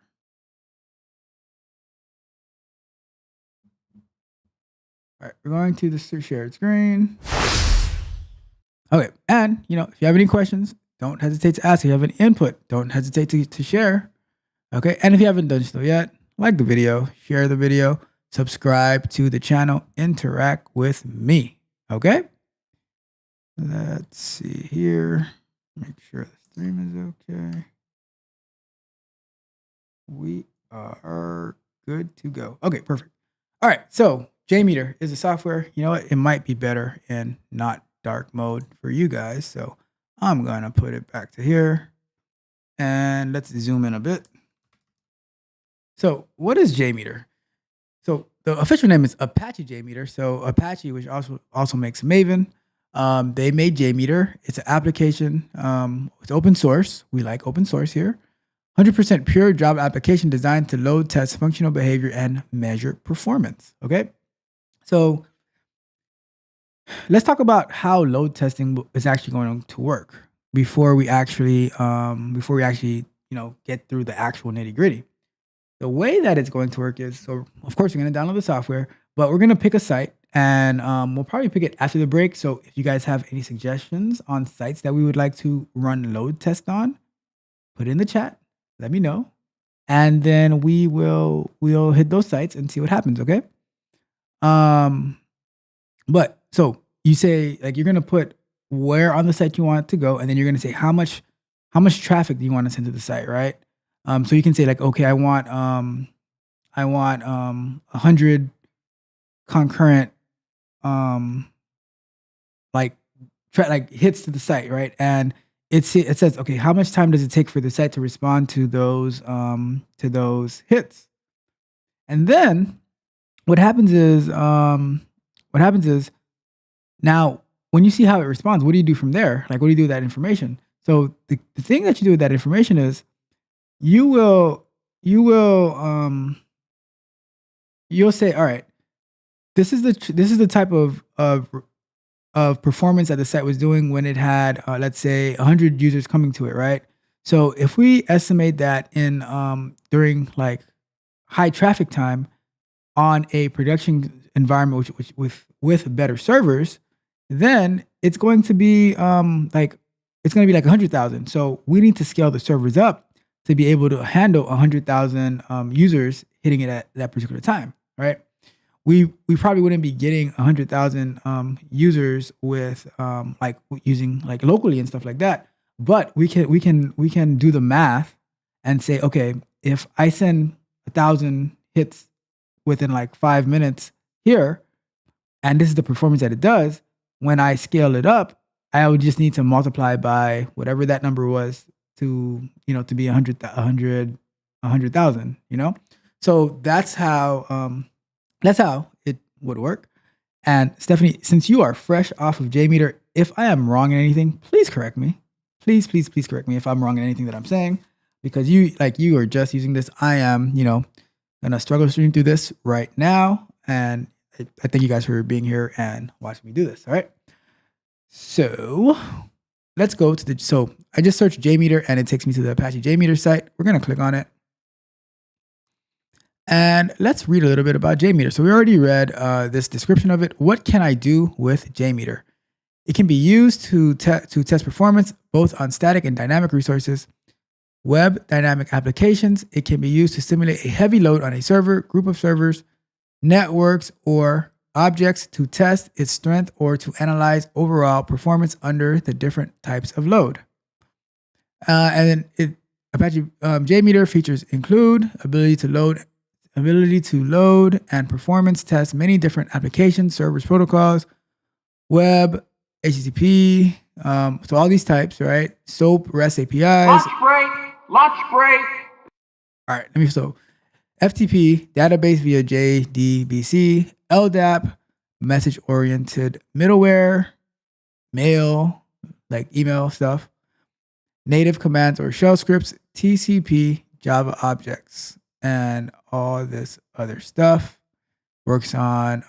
All right, we're going to the shared screen. Okay, and if you have any questions, don't hesitate to ask. If you have any input, don't hesitate to share. Okay, and if you haven't done so yet, like the video, share the video, subscribe to the channel, interact with me. Okay, let's see here. Make sure the stream is okay. We are good to go. Okay, perfect. All right, so JMeter is a software. You know what? It might be better in not dark mode for you guys. So I'm gonna put it back to here, and let's zoom in a bit. So what is JMeter? So the official name is Apache JMeter. So Apache, which also makes Maven, they made JMeter. It's an application. It's open source. We like open source here. 100% pure Java application designed to load, test functional behavior, and measure performance. Okay, so let's talk about how load testing is actually going to work before we actually get through the actual nitty gritty. The way that it's going to work is, so of course, we're going to download the software, but we're going to pick a site, and we'll probably pick it after the break. So if you guys have any suggestions on sites that we would like to run load test on, put it in the chat. Let me know, and then we'll hit those sites and see what happens. Okay. But so you say, like, you're gonna put where on the site you want it to go, and then you're gonna say how much traffic do you want to send to the site, right? So you can say, like, okay, I want 100 concurrent like hits to the site, right? And it says, okay, how much time does it take for the site to respond to those hits? And then what happens is now when you see how it responds, what do you do from there? Like, what do you do with that information? So the thing that you do with that information is you'll say, all right, this is the type of performance that the site was doing when it had, let's say, 100 users coming to it, right? So if we estimate that in during like high traffic time on a production environment with better servers, then it's going to be like 100,000. So we need to scale the servers up to be able to handle 100,000 users hitting it at that particular time, right? We probably wouldn't be getting 100,000 users with like using like locally and stuff like that. But we can do the math and say, okay, if I send 1,000 hits within like 5 minutes here, and this is the performance that it does, when I scale it up, I would just need to multiply by whatever that number was to be 100,000. So that's how it would work. And Stephanie, since you are fresh off of JMeter, if I am wrong in anything, please correct me. Please correct me if I'm wrong in anything that I'm saying, because you are just using this. I am, gonna struggle to stream through this right now. And I thank you guys for being here and watching me do this. All right. So let's go to so I just searched JMeter and it takes me to the Apache JMeter site. We're gonna click on it. And let's read a little bit about JMeter. So we already read this description of it. What can I do with JMeter? It can be used to test performance, both on static and dynamic resources, web dynamic applications. It can be used to simulate a heavy load on a server, group of servers, networks, or objects to test its strength or to analyze overall performance under the different types of load. And then Apache JMeter features include ability to load and performance test many different applications, servers, protocols, web, HTTP, so all these types, right? SOAP, REST APIs. Lunch break. All right, FTP, database via JDBC, LDAP, message-oriented middleware, mail, like email stuff, native commands or shell scripts, TCP, Java objects, and all this other stuff. Works on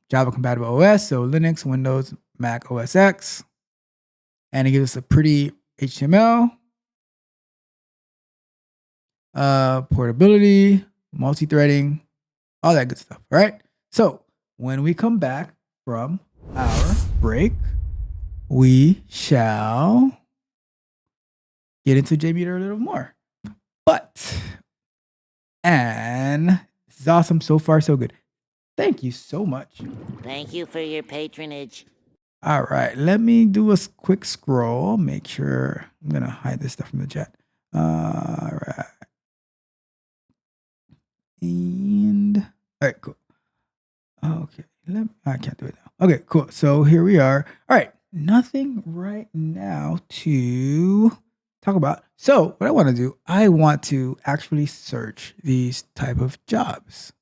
Java compatible OS, so Linux, Windows, Mac OS X, and it gives us a pretty HTML, portability, multi-threading, all that good stuff. All right. So when we come back from our break, we shall get into JMeter a little more. And this is awesome. So far, so good. Thank you so much. Thank you for your patronage. All right, let me do a quick scroll. Make sure I'm gonna hide this stuff from the chat. All right, and all right, cool. Okay, I can't do it now. Okay, cool. So here we are. All right, nothing right now to talk about. So what I want to do, I want to actually search these type of jobs.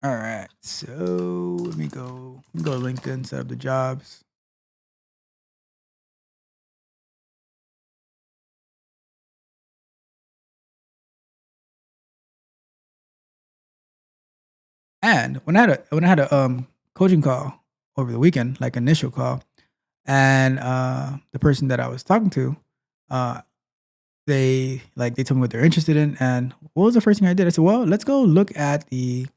All right, so let me go to LinkedIn, set up the jobs. And when I had a coaching call over the weekend, like initial call, and the person that I was talking to, they told me what they're interested in, and what was the first thing I did? I said, well, let's go look at the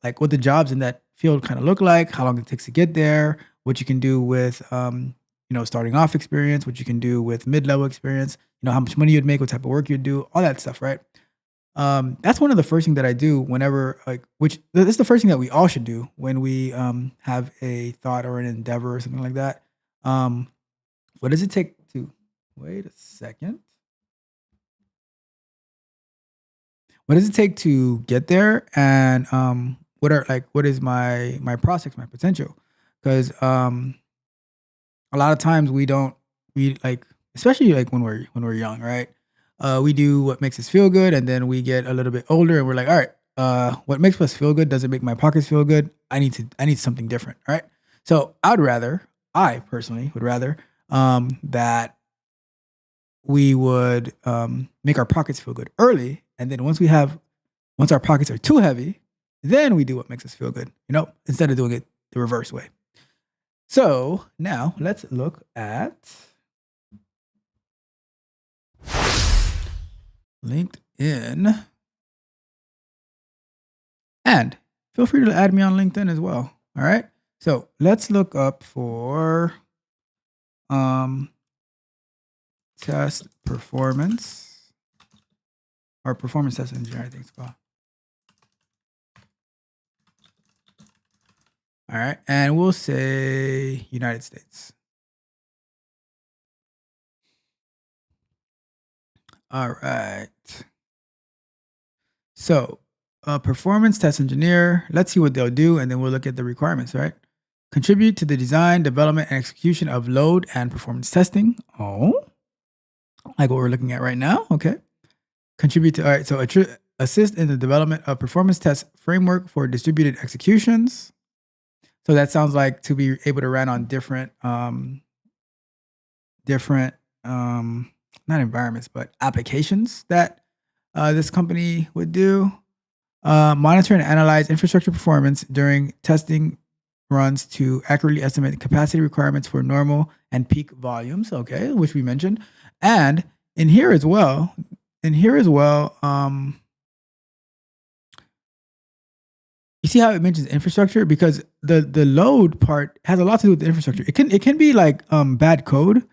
like what the jobs in that field kind of look like, how long it takes to get there, what you can do with starting off experience, what you can do with mid-level experience, how much money you'd make, what type of work you'd do, all that stuff, right? That's one of the first things that I do whenever which this is the first thing that we all should do when we have a thought or an endeavor or something like that. What does it take to wait a second? What does it take to get there? And what is my prospects, my potential? Because a lot of times we especially like when we're young, right? We do what makes us feel good, and then we get a little bit older, and we're like, all right, what makes us feel good doesn't make my pockets feel good. I need something different, all right? So I personally would rather that we would make our pockets feel good early, and then once our pockets are too heavy, then we do what makes us feel good, instead of doing it the reverse way. So now let's look at LinkedIn, and feel free to add me on LinkedIn as well. All right. So let's look up for test performance, or performance test engineer, I think it's called. All right, and we'll say United States. All right. So, performance test engineer, let's see what they'll do, and then we'll look at the requirements, right? Contribute to the design, development, and execution of load and performance testing. Oh, like what we're looking at right now. Okay. Contribute to, all right, so assist in the development of performance test framework for distributed executions. So that sounds like to be able to run on different not environments, but applications that this company would do. Monitor and analyze infrastructure performance during testing runs to accurately estimate capacity requirements for normal and peak volumes, okay, which we mentioned. And in here as well, you see how it mentions infrastructure, because the load part has a lot to do with the infrastructure. It can be like bad code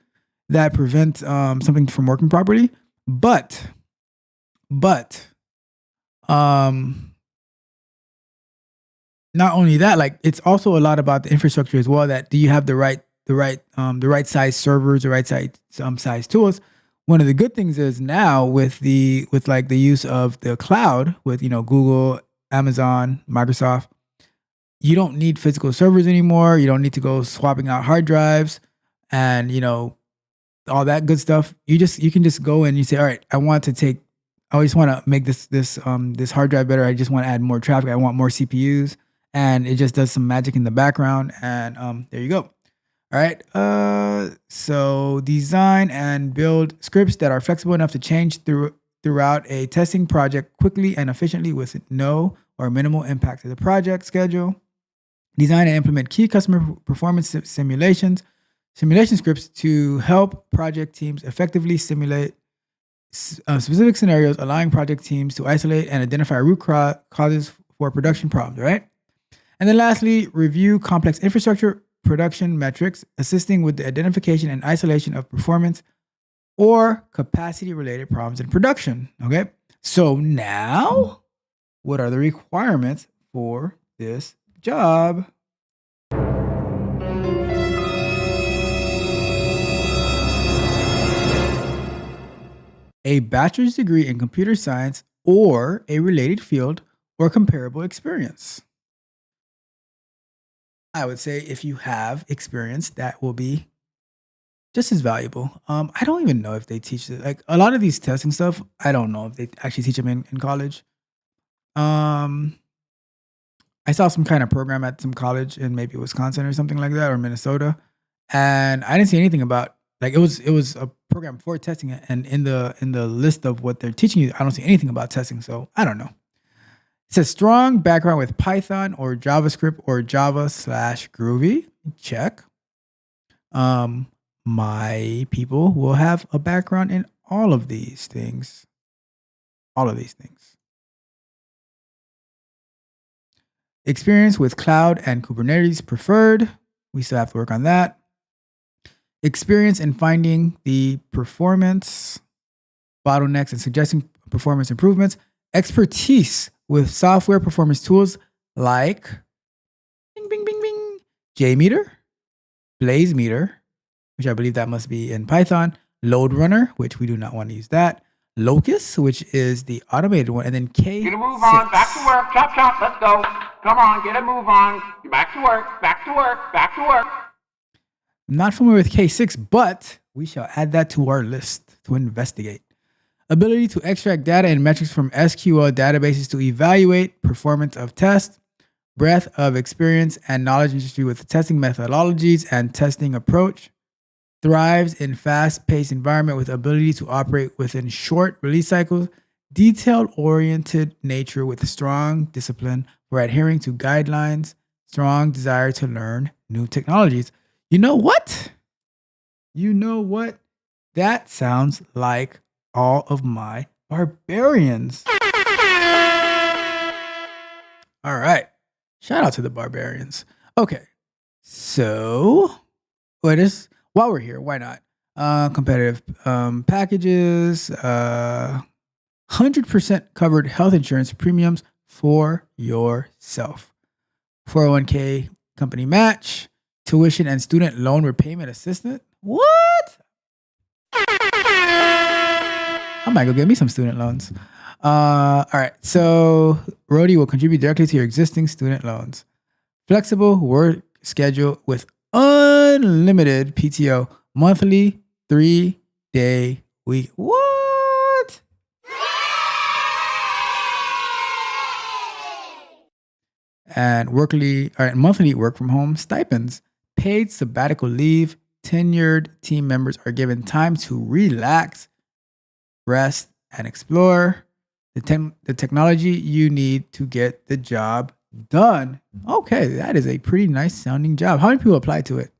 that prevents something from working properly, but not only that, like it's also a lot about the infrastructure as well. That do you have the right size servers, the right size tools? One of the good things is now with the use of the cloud with Google, Amazon, Microsoft, you don't need physical servers anymore. You don't need to go swapping out hard drives and all that good stuff. You can just go and you say, all right, I just want to make this hard drive better. I just want to add more traffic. I want more CPUs, and it just does some magic in the background. And there you go. All right. So design and build scripts that are flexible enough to change throughout a testing project quickly and efficiently with no or minimal impact to the project schedule. Design and implement key customer performance simulations simulation scripts to help project teams effectively simulate specific scenarios, allowing project teams to isolate and identify root causes for production problems, right? And then lastly, review complex infrastructure production metrics, assisting with the identification and isolation of performance or capacity related problems in production. Okay. So now, what are the requirements for this job? A bachelor's degree in computer science or a related field or comparable experience. I would say if you have experience, that will be just as valuable. I don't even know if they teach it. Like a lot of these testing stuff, I don't know if they actually teach them in college. Um, I saw some kind of program at some college in maybe Wisconsin or something like that, or Minnesota, and I didn't see anything about like it was a program for testing it, and in the list of what they're teaching you, I don't see anything about testing. So I don't know. It says strong background with Python or JavaScript or Java/Groovy. Check. My people will have a background in all of these things. All of these things. Experience with cloud and Kubernetes preferred. We still have to work on that. Experience in finding the performance bottlenecks and suggesting performance improvements. Expertise with software performance tools like bing, bing, bing, bing, JMeter, BlazeMeter, which I believe that must be in Python, Load Runner, which we do not want to use that, Locus, which is the automated one, and then K6. Get a move on, back to work, chop, chop, let's go. Come on, get a move on. Back to work, back to work, back to work. I'm not familiar with K6, but we shall add that to our list to investigate. Ability to extract data and metrics from SQL databases to evaluate performance of tests, breadth of experience and knowledge industry with testing methodologies and testing approach, thrives in fast-paced environment with ability to operate within short release cycles, detail-oriented nature with strong discipline for adhering to guidelines, strong desire to learn new technologies. You know what? That sounds like all of my barbarians. All right. Shout out to the barbarians. Okay. So, while we're here, why not? Competitive packages, 100% covered health insurance premiums for yourself. 401k company match, tuition and student loan repayment assistance. What? I might go get me some student loans. All right. So Rody will contribute directly to your existing student loans. Flexible work schedule with unlimited PTO, monthly 3-day week. What? And monthly work from home stipends, paid sabbatical leave. Tenured team members are given time to relax, rest, and explore the technology you need to get the job done. Okay, that is a pretty nice sounding job. How many people applied to it?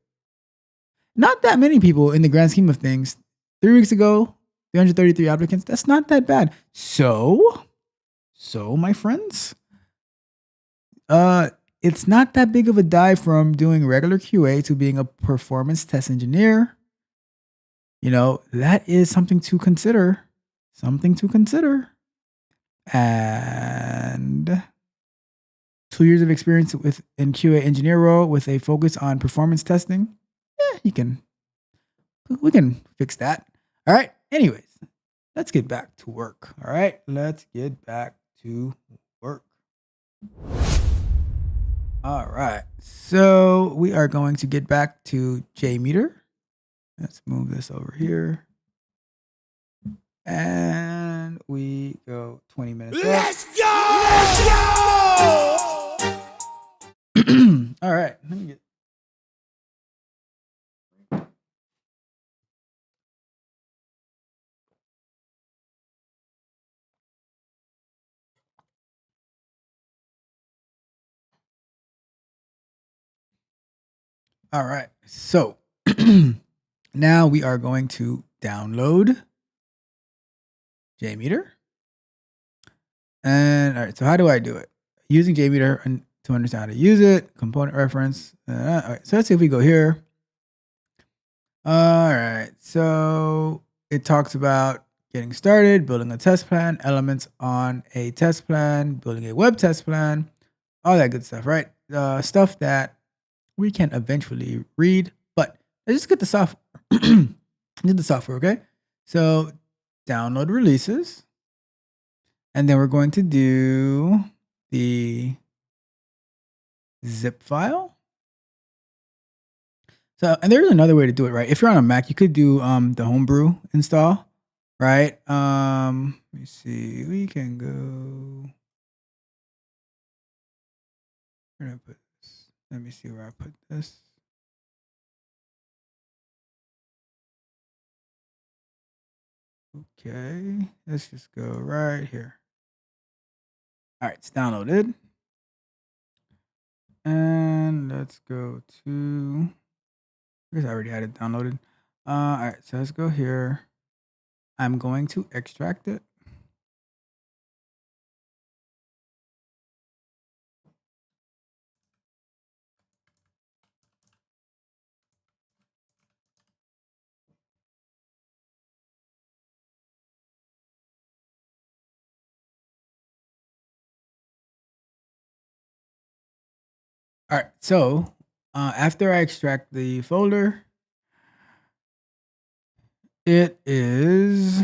Not that many people in the grand scheme of things. 3 weeks ago, 333 applicants. That's not that bad. So my friends, it's not that big of a dive from doing regular QA to being a performance test engineer. You know, that is something to consider. And 2 years of experience in QA engineer role with a focus on performance testing. We can fix that. All right. Anyways, let's get back to work. All right. Let's get back to work. All right. So we are going to get back to JMeter. Let's move this over here. And we go 20 minutes. Let's go! Let's go! All right. Let me get. All right. So Now we are going to download JMeter. And all right, so how do I do it? Using JMeter and to understand how to use it, component reference. All right, so let's see if we go here. All right, so it talks about getting started, building a test plan, elements on a test plan, building a web test plan, all that good stuff, right? Stuff that we can eventually read, but let's just get the software. Get the software, okay? So download releases, and then we're going to do the zip file. So, and there's another way to do it, right? If you're on a Mac, you could do the homebrew install, right? Let me see. We can go. Where did I put this? Let me see where I put this. Okay, let's just go right here. All right, it's downloaded. And let's go to, I guess I already had it downloaded. All right, so let's go here. I'm going to extract it. All right, so after I extract the folder, it is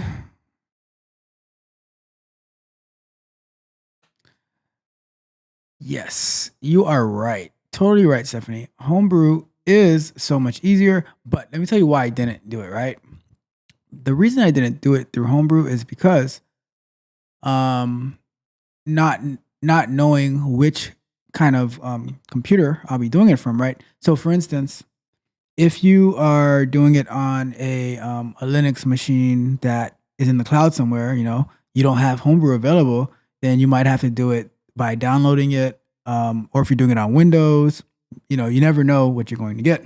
yes, you are right. Totally right, Stephanie. Homebrew is so much easier, but let me tell you why I didn't do it, right? The reason I didn't do it through Homebrew is because not knowing which kind of computer I'll be doing it from, right? So for instance, if you are doing it on a Linux machine that is in the cloud somewhere, you know, you don't have Homebrew available, then you might have to do it by downloading it. Or if you're doing it on Windows, you know, you never know what you're going to get.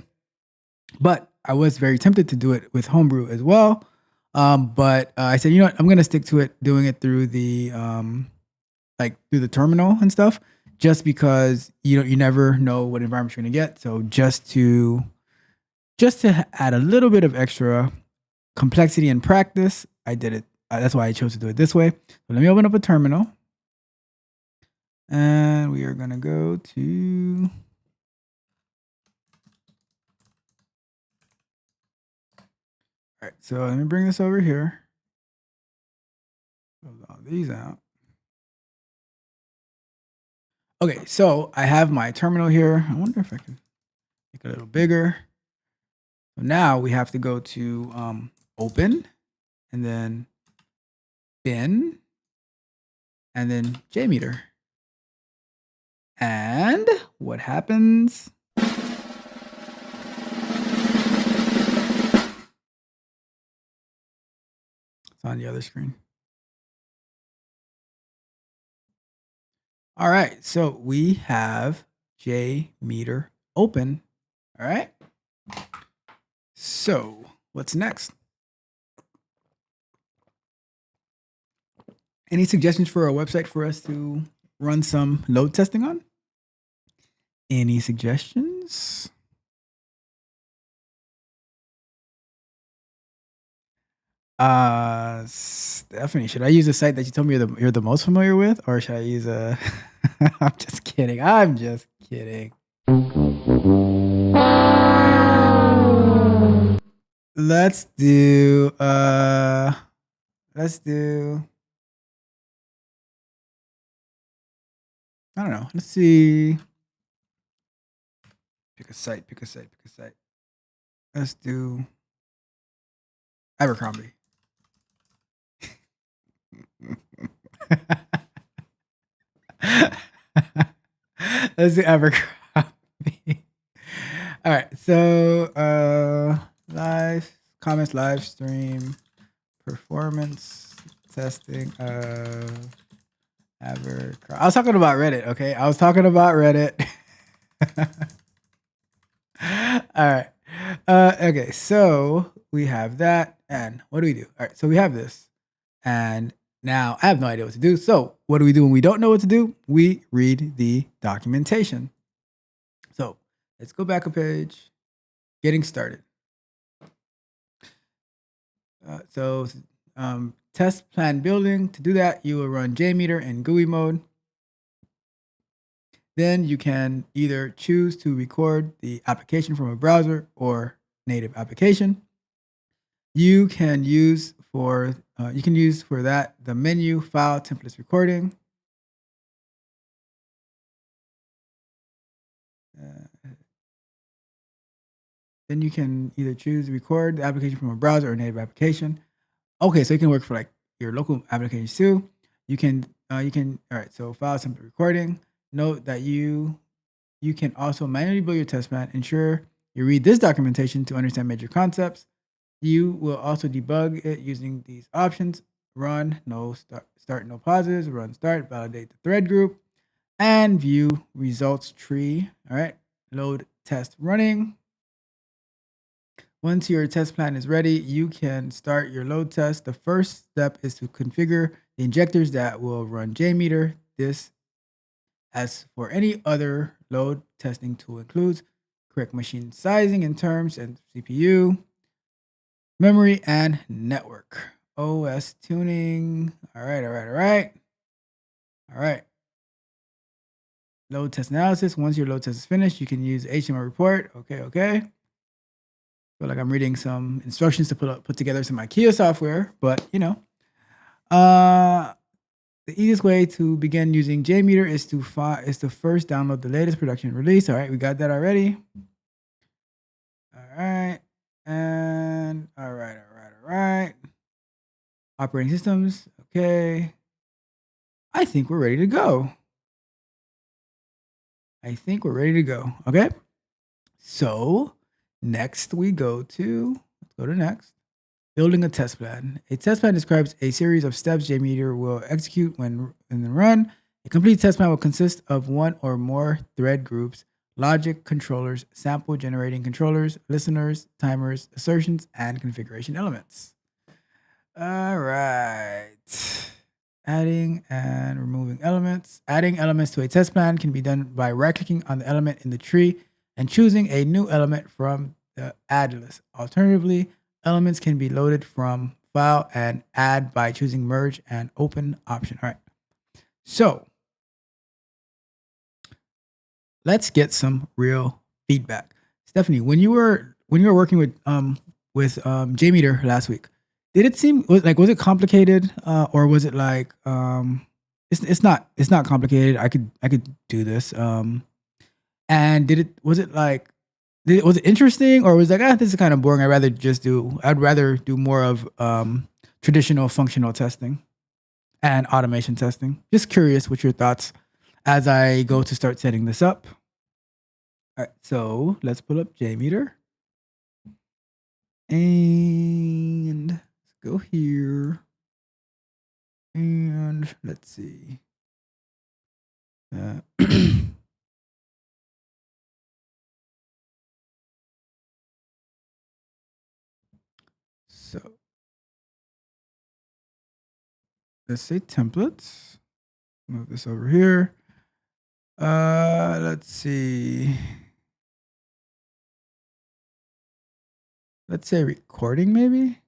But I was very tempted to do it with Homebrew as well. But I said, you know what, I'm going to stick to it, doing it through the through the terminal and stuff, just because you never know what environment you're going to get. So just to add a little bit of extra complexity and practice, I did it. That's why I chose to do it this way. So let me open up a terminal. And we are going to go to all right, so let me bring this over here. Close all these out. Okay, so I have my terminal here. I wonder if I can make it a little bigger. So now we have to go to open, and then bin, and then JMeter. And what happens? It's on the other screen. All right, so we have JMeter open. All right. So what's next? Any suggestions for a website for us to run some load testing on? Any suggestions? Stephanie, should I use a site that you told me you're the most familiar with, or should I use a? I'm just kidding. I'm just kidding. Let's do. Let's do. I don't know. Let's see. Pick a site. Pick a site. Pick a site. Let's do Abercrombie. Let's do Abercrombie. All right. So live comments, live stream, performance testing of Abercrombie. I was talking about Reddit. Okay, I was talking about Reddit. All right. Okay, so we have that, and what do we do? All right, so we have this, and now I have no idea what to do. So what do we do when we don't know what to do? We read the documentation. So let's go back a page. Getting started. Test plan building. To do that, you will run JMeter in GUI mode. Then you can either choose to record the application from a browser or native application. You can use for that the menu file templates recording. Then you can either choose to record the application from a browser or native application. Okay, so it can work for like your local applications too. You can all right. So file template recording. Note that you can also manually build your test plan. Ensure you read this documentation to understand major concepts. You will also debug it using these options: run, no start, no pauses, run, start, validate the thread group, and view results tree. All right, load test running. Once your test plan is ready, you can start your load test. The first step is to configure the injectors that will run JMeter. This, as for any other load testing tool, includes correct machine sizing and terms and CPU, memory, and network. OS tuning. All right. Load test analysis. Once your load test is finished, you can use HTML report. Okay. Feel like I'm reading some instructions to put together some IKEA software, but the easiest way to begin using JMeter is to first download the latest production release. All right, we got that already. All right, and all right. Operating systems. Okay. I think we're ready to go. Okay. So next we go to next. Building a test plan. A test plan describes a series of steps JMeter will execute when in the run. A complete test plan will consist of one or more thread groups, logic controllers, sample generating controllers, listeners, timers, assertions, and configuration elements. All right. Adding and removing elements. Adding elements to a test plan can be done by right-clicking on the element in the tree and choosing a new element from the add list. Alternatively, elements can be loaded from file and add by choosing merge and open option. All right. So let's get some real feedback. Stephanie, when you were working with JMeter last week, did it seem was it complicated or was it like it's not complicated. I could do this. And was it interesting or was it like, this is kind of boring. I'd rather do more of traditional functional testing and automation testing. Just curious what your thoughts as I go to start setting this up. All right, so let's pull up JMeter. And let's go here. And let's see. So let's say templates. Move this over here. Let's see. Let's say recording maybe.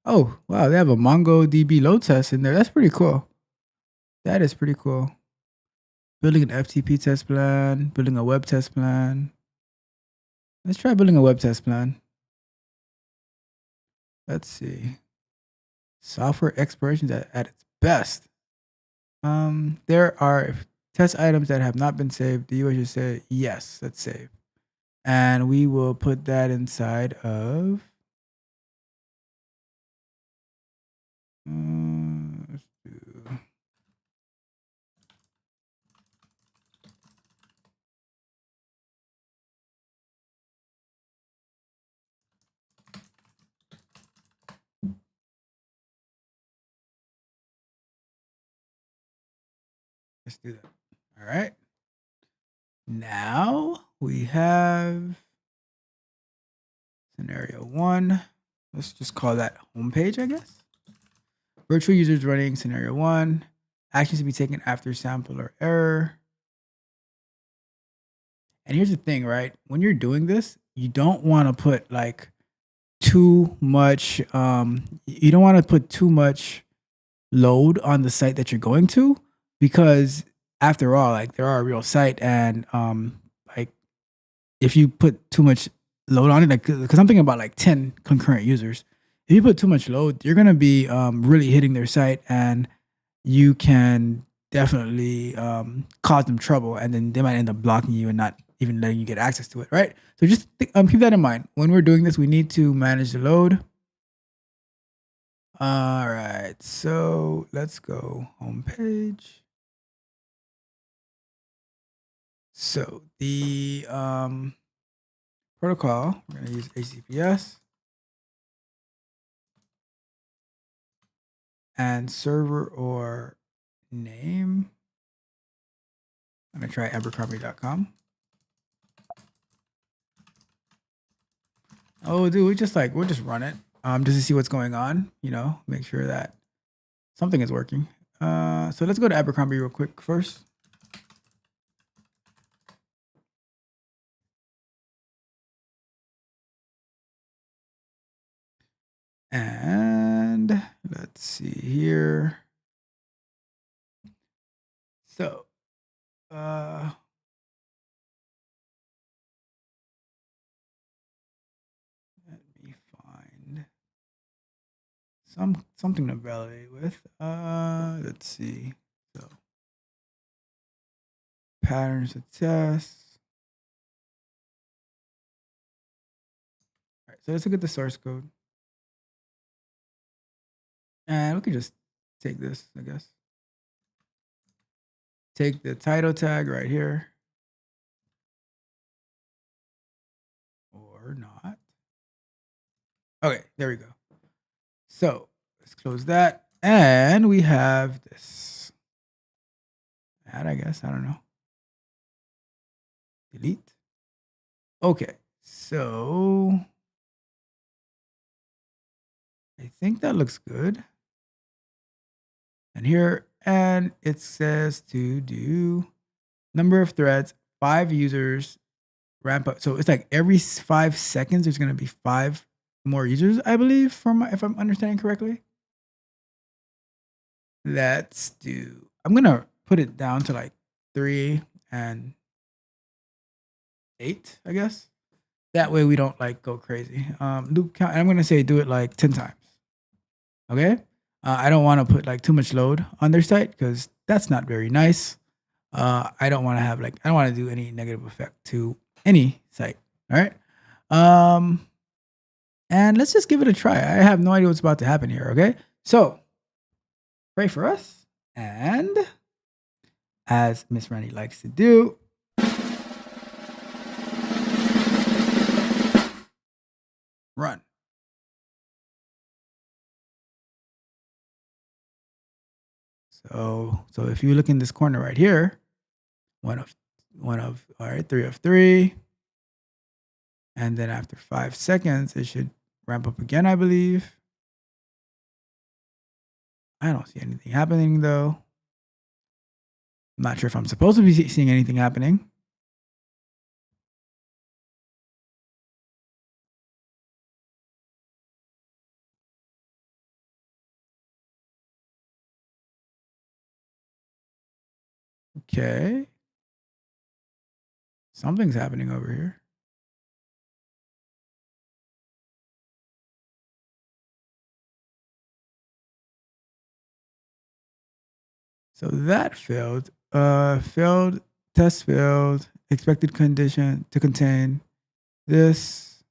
Oh, wow, they have a MongoDB load test in there. That's pretty cool. That is pretty cool. Building an FTP test plan, building a web test plan. Let's try building a web test plan. Let's see. Software explorations at its best. There are test items that have not been saved. The UI should say, yes, let's save. And we will put that inside of let's do let's do that. All right. Now we have Scenario 1. Let's just call that homepage, I guess. Virtual users running scenario 1. Actions to be taken after sample or error. And here's the thing, right? When you're doing this, you don't want to put like too much, you don't want to put too much load on the site that you're going to, because after all, like they are a real site, and like if you put too much load on it, like because I'm thinking about like 10 concurrent users, if you put too much load, you're gonna be really hitting their site, and you can definitely cause them trouble, and then they might end up blocking you and not even letting you get access to it, right? So just keep that in mind. When we're doing this, we need to manage the load. All right, so let's go homepage. So the protocol, we're gonna use HTTPS. And server or name, I'm gonna try abercrombie.com. Oh, dude, we'll just run it just to see what's going on, you know, make sure that something is working. So let's go to Abercrombie real quick first. And let's see here. So, let me find something to validate with. Let's see. So, patterns to test. All right, so let's look at the source code. And we could just take this, I guess. Take the title tag right here. Or not. Okay, there we go. So let's close that. And we have this. That, I guess, I don't know. Delete. Okay, so I think that looks good. And here, and it says to do number of threads, 5 users, ramp up. So it's like every 5 seconds, there's going to be 5 more users, I believe, if I'm understanding correctly. Let's do, I'm going to put it down to like 3 and 8, I guess. That way we don't like go crazy. Loop count, and I'm going to say do it like 10 times. Okay. I don't want to put like too much load on their site because that's not very nice. I don't want to have like, I don't want to do any negative effect to any site. All right. And let's just give it a try. I have no idea what's about to happen here. Okay. So pray for us. And as Miss Randy likes to do, run. So if you look in this corner right here, one of, all right, 3 of 3. And then after 5 seconds, it should ramp up again, I believe. I don't see anything happening though. I'm not sure if I'm supposed to be seeing anything happening. Okay. Something's happening over here. So that failed. Failed, test failed, expected condition to contain this.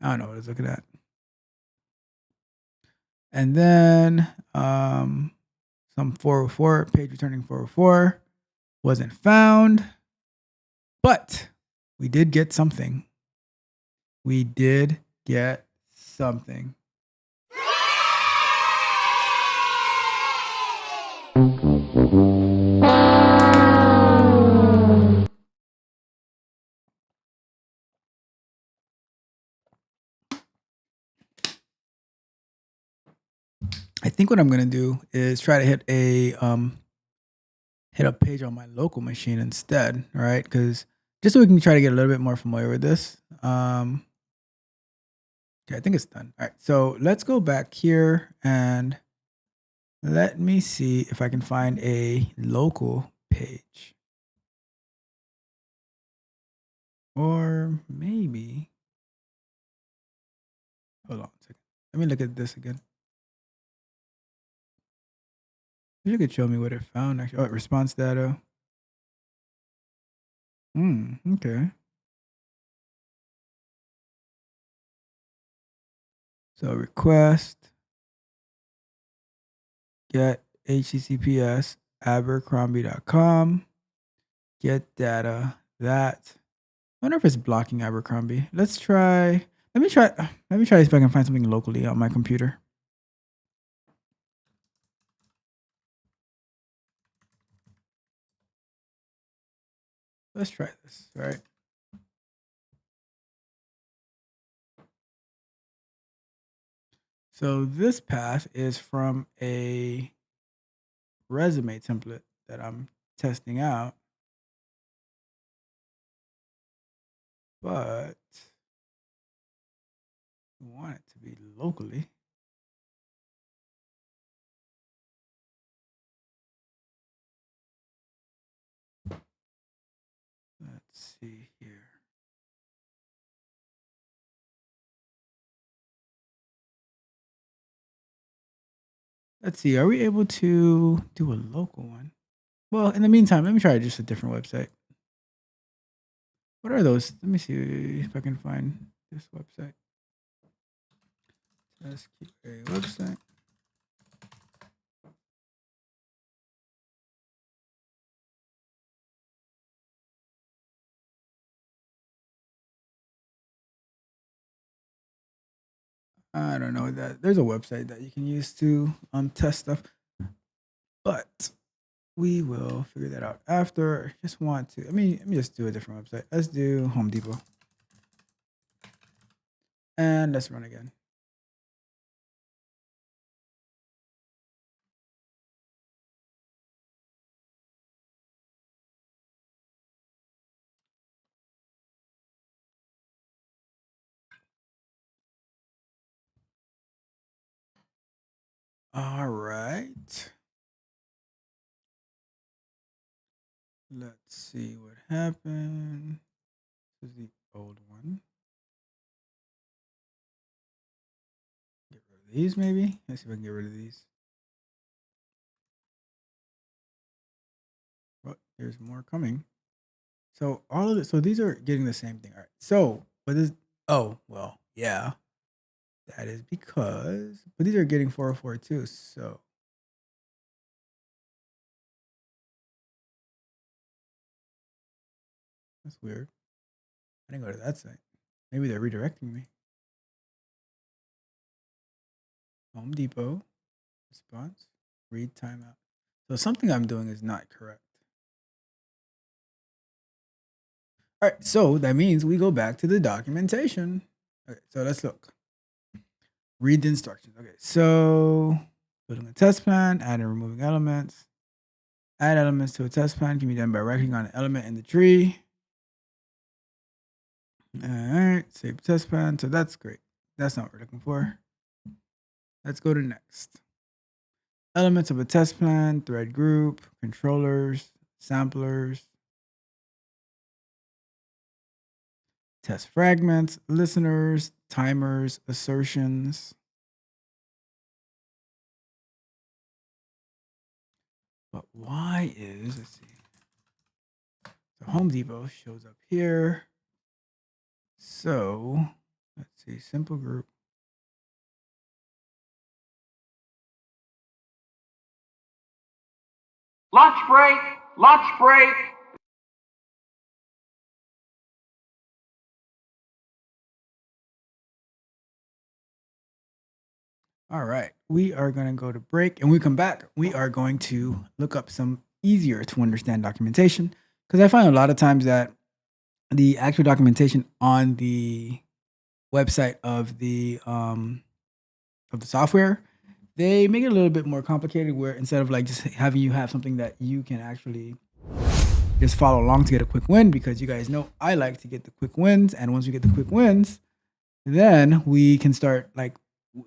I don't know what it's looking at. And then some 404, page returning 404 wasn't found. But we did get something. We did get something. think what I'm gonna do is try to hit a page on my local machine instead, right? Because just so we can try to get a little bit more familiar with this. Okay, I think it's done. All right, so let's go back here and let me see if I can find a local page. Or maybe, hold on a second. Let me look at this again. You could show me what it found actually. Oh, response data. Okay. So request get https abercrombie.com get data that. I wonder if it's blocking Abercrombie. Let's try. Let me try if I can find something locally on my computer. Let's try this. All right. So this path is from a resume template that I'm testing out, but we want it to be locally. Let's see here. Let's see. Are we able to do a local one? Well, in the meantime, let me try just a different website. What are those? Let me see if I can find this website. SQA website. I don't know that there's a website that you can use to test stuff, but we will figure that out after. Just want to. Let me just do a different website. Let's do Home Depot, and let's run again. All right. Let's see what happened. This is the old one. Get rid of these, maybe. Let's see if I can get rid of these. Well, here's more coming. So all of it. So these are getting the same thing. All right. So, but this. Oh well, yeah. That is because. But these are getting 404 too. So. That's weird. I didn't go to that site. Maybe they're redirecting me. Home Depot. Response. Read timeout. So something I'm doing is not correct. All right. So that means we go back to the documentation. Okay. So let's look. Read the instructions. Okay. So building a test plan, add and removing elements. Add elements to a test plan can be done by right-clicking on an element in the tree. All right, save test plan. So that's great. That's not what we're looking for. Let's go to next. Elements of a test plan, thread group, controllers, samplers, test fragments, listeners, timers, assertions. But why is, let's see. So Home Depot shows up here. So let's see, simple group. Lunch break, lunch break. All right, we are going to go to break, and when we come back, we are going to look up some easier to understand documentation, because I find a lot of times that the actual documentation on the website of the software they make it a little bit more complicated where instead of like just having you have something that you can actually just follow along to get a quick win, because you guys know I like to get the quick wins. And once we get the quick wins, then we can start like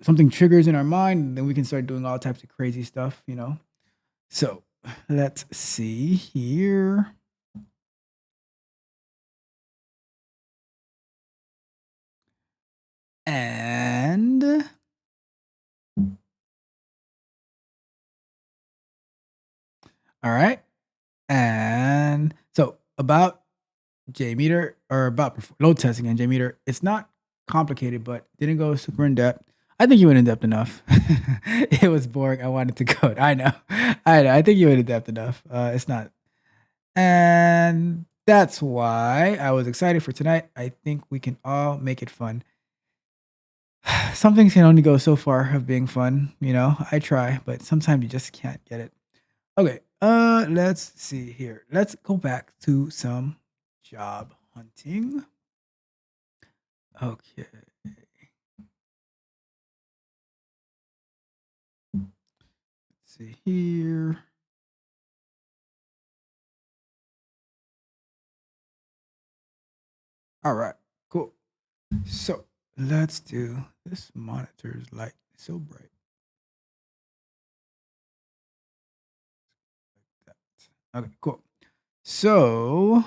something triggers in our mind, and then we can start doing all types of crazy stuff, you know? So let's see here. And all right. And so about JMeter, or about load testing and JMeter, it's not complicated, but didn't go super in depth. I think you went in depth enough. It was boring. I wanted to code. I know. I think you went in depth enough. It's not. And that's why I was excited for tonight. I think we can all make it fun. Some things can only go so far of being fun, you know. I try, but sometimes you just can't get it. Okay, let's see here. Let's go back to some job hunting. Okay. Let's see here. All right, cool. So let's do this. Monitor's light is so bright. Like that. Okay, cool. So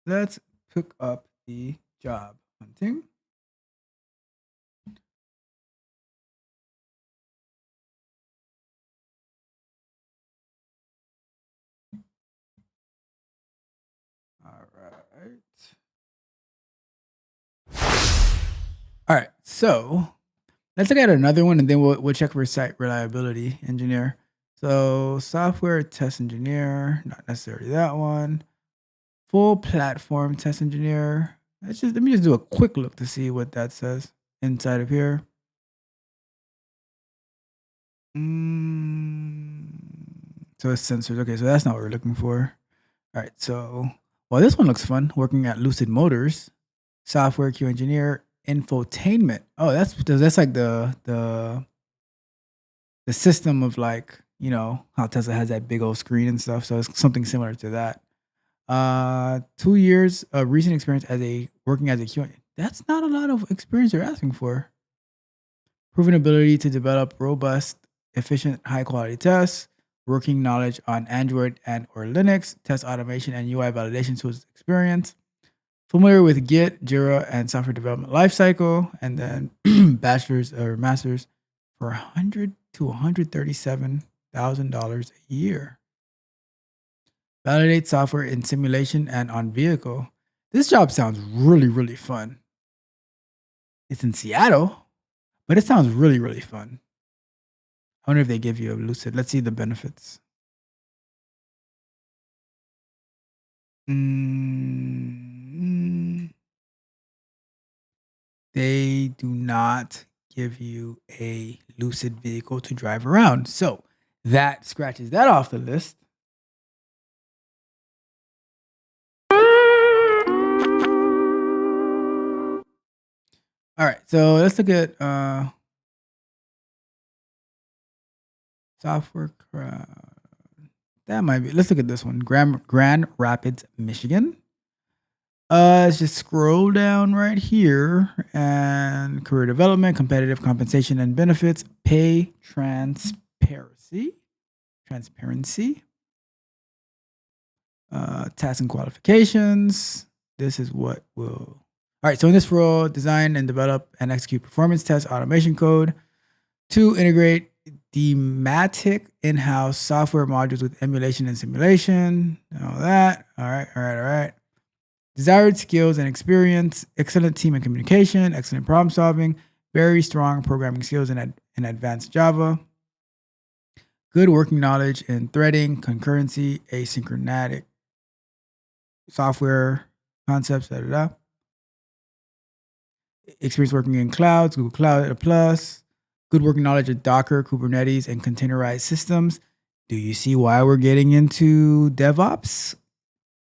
let's pick up the job hunting. All right. All right. So let's look at another one, and then we'll check for site reliability engineer. So software test engineer, not necessarily that one. Full platform test engineer. Let me just do a quick look to see what that says inside of here. So it's sensors. Okay, so that's not what we're looking for. All right, so well, this one looks fun. Working at Lucid Motors, software Q engineer, infotainment. Oh, that's like the system of, like, you know how Tesla has that big old screen and stuff. So it's something similar to that. 2 years of recent experience as working as a Q. That's not a lot of experience they're asking for. Proven ability to develop robust, efficient, high quality tests. Working knowledge on Android and or Linux, test automation and UI validation tools experience. Familiar with Git, Jira, and software development lifecycle, and then bachelor's or master's for $100,000 to $137,000 a year. Validate software in simulation and on vehicle. This job sounds really, really fun. It's in Seattle, but it sounds really, really fun. I wonder if they give you a Lucid. Let's see the benefits. They do not give you a Lucid vehicle to drive around. So that scratches that off the list. All right, so let's look at software. That might be. Let's look at this one. Grand Rapids, Michigan. Let's just scroll down right here, and career development, competitive compensation and benefits, pay transparency, tasks and qualifications. This is what will. All right, so in this role, design and develop and execute performance test automation code to integrate thematic in-house software modules with emulation and simulation. All that. All right. Desired skills and experience, excellent team and communication, excellent problem solving, very strong programming skills in advanced Java, good working knowledge in threading, concurrency, asynchronatic software concepts, experience working in clouds, Google Cloud Plus, good working knowledge of Docker, Kubernetes, and containerized systems. Do you see why we're getting into DevOps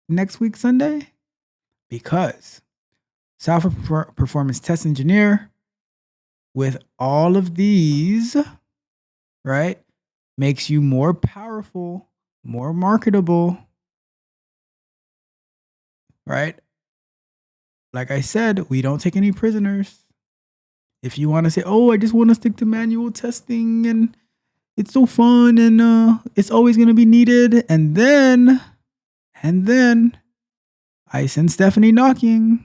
next week, Sunday? Because software performance test engineer with all of these right? Makes you more powerful, more marketable, right? Like I said, we don't take any prisoners. If you want to say, "Oh, I just want to stick to manual testing and it's so fun and it's always going to be needed," and then I send Stephanie knocking.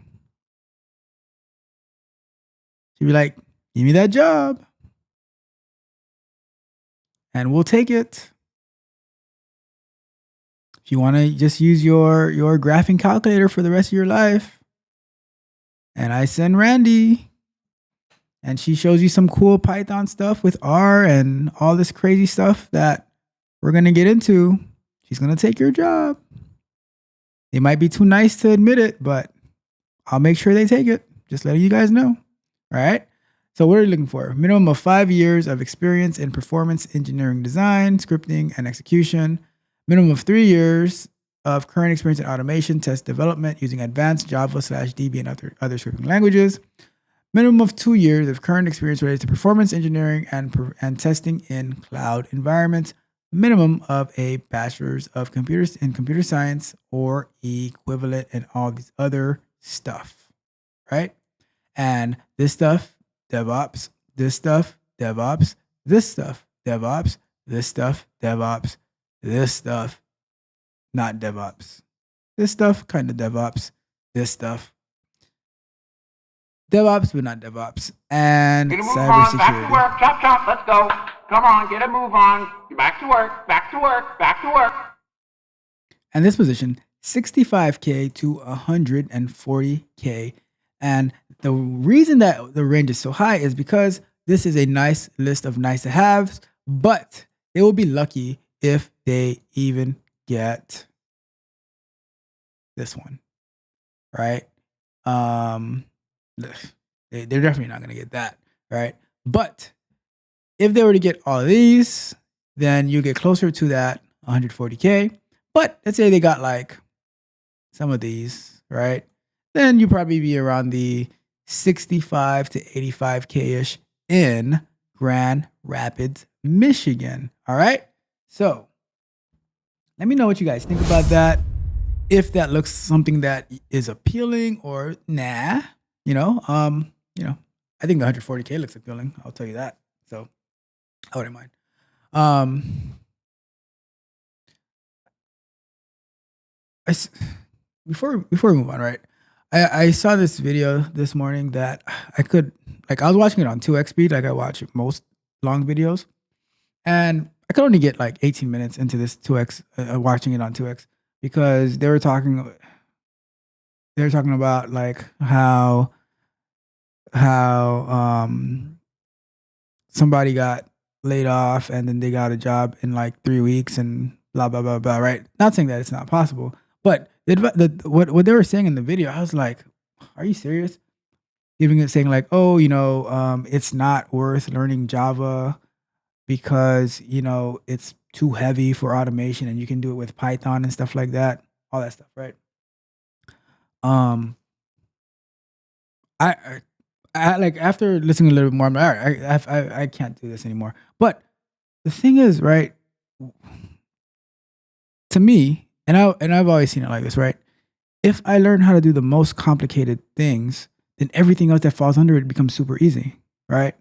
She'd be like, "Give me that job and we'll take it." If you want to just use your graphing calculator for the rest of your life, and I send Randy and she shows you some cool Python stuff with R and all this crazy stuff that we're going to get into, she's going to take your job. They might be too nice to admit it, but I'll make sure they take it. Just letting you guys know. All right. So what are you looking for? Minimum of 5 years of experience in performance engineering design, scripting, and execution. Minimum of 3 years of current experience in automation, test development using advanced Java/DB and other scripting languages. Minimum of 2 years of current experience related to performance engineering and testing in cloud environments. Minimum of a bachelor's of computers in computer science or equivalent and all these other stuff, right? And this stuff, DevOps, this stuff, DevOps, this stuff, DevOps, this stuff, DevOps, this stuff, not DevOps. This stuff, kind of DevOps, this stuff, DevOps, but not DevOps, and Get a move on, back to cybersecurity. work, chop chop, let's go. Come on, get a move on. Back to work, back to work, back to work. And this position, 65K to 140K. And the reason that the range is so high is because this is a nice list of nice to haves, but they will be lucky if they even get this one, right? They're definitely not going to get that, right? But if they were to get all of these, then you get closer to that 140K. But let's say they got like some of these, right? Then you probably be around the 65 to 85K-ish in Grand Rapids, Michigan. All right. So let me know what you guys think about that. If that looks something that is appealing or nah, I think the 140K looks appealing. I'll tell you that. So I wouldn't mind. Before we move on, right? I saw this video this morning that I was watching it on 2x speed, like I watch most long videos, and I could only get like 18 minutes into this 2x watching it on 2x because they were talking about like how somebody got laid off and then they got a job in like 3 weeks and blah blah blah blah, right? Not saying that it's not possible, but what they were saying in the video, I was like, are you serious? Saying like, oh, it's not worth learning Java because it's too heavy for automation and you can do it with Python and stuff like that, all that stuff, right? I like after listening a little bit more, I'm like, all right, I can't do this anymore. But the thing is, right? To me, and I've always seen it like this, right? If I learn how to do the most complicated things, then everything else that falls under it becomes super easy, right?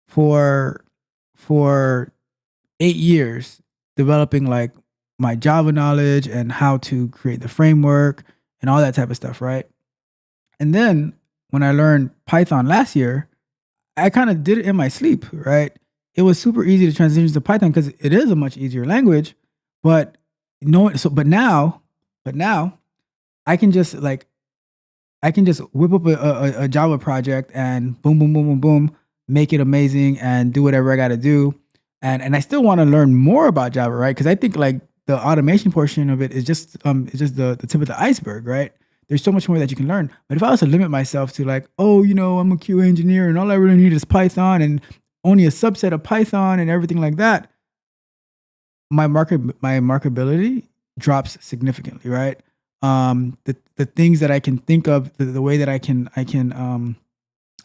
For 8 years, developing like my Java knowledge and how to create the framework and all that type of stuff, right? And then when I learned Python last year, I kind of did it in my sleep, right? It was super easy to transition to Python because it is a much easier language, but now I can just whip up a Java project and boom, boom, boom, boom, boom, make it amazing and do whatever I got to do. And I still want to learn more about Java, right? Because I think like the automation portion of it is just the tip of the iceberg, right? There's so much more that you can learn. But if I was to limit myself to like, oh, I'm a QA engineer and all I really need is Python and only a subset of Python and everything like that, my marketability drops significantly, right? The things that I can think of, the way that I can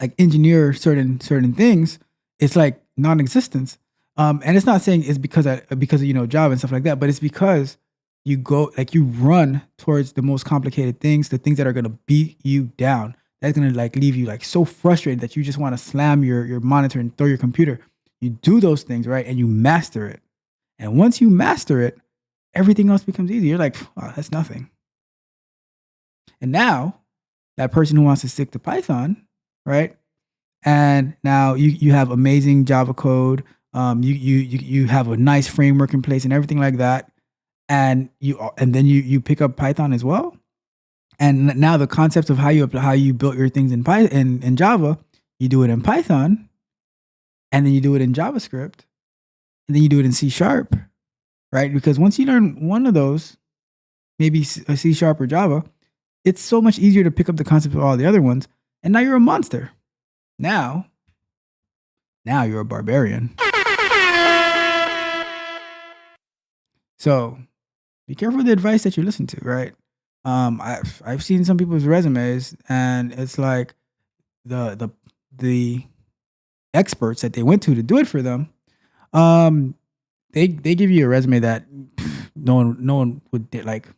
like engineer certain things, it's like non-existence. And it's not saying it's because of Java and stuff like that, but it's because you go like you run towards the most complicated things, the things that are gonna beat you down. That's gonna like leave you like so frustrated that you just want to slam your monitor and throw your computer. You do those things, right? And you master it. And once you master it, everything else becomes easy. You're like, oh, that's nothing. And now that person who wants to stick to Python, right? And now you have amazing Java code. You have a nice framework in place and everything like that. And then you pick up Python as well. And now the concepts of how you built your things in Python in Java, you do it in Python, and then you do it in JavaScript, and then you do it in C#, right? Because once you learn one of those, maybe a C# or Java, it's so much easier to pick up the concept of all the other ones. And now you're a monster. Now you're a barbarian. So be careful of the advice that you listen to, right? I've seen some people's resumes, and it's like the experts that they went to do it for them. They give you a resume that no one would like.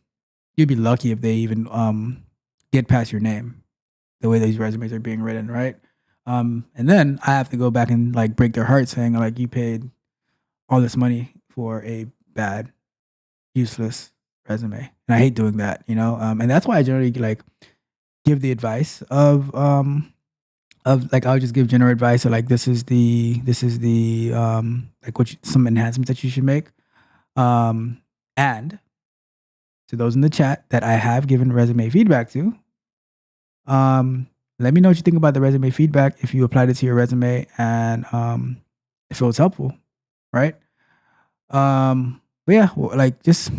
You'd be lucky if they even get past your name. The way these resumes are being written, right? And then I have to go back and like break their heart, saying like you paid all this money for a bad, useless resume, and I hate doing that, and that's why I generally like give the advice of like I'll just give general advice of like this is the like some enhancements that you should make, and to those in the chat that I have given resume feedback to, let me know what you think about the resume feedback if you applied it to your resume and if it was helpful, right? But yeah, like just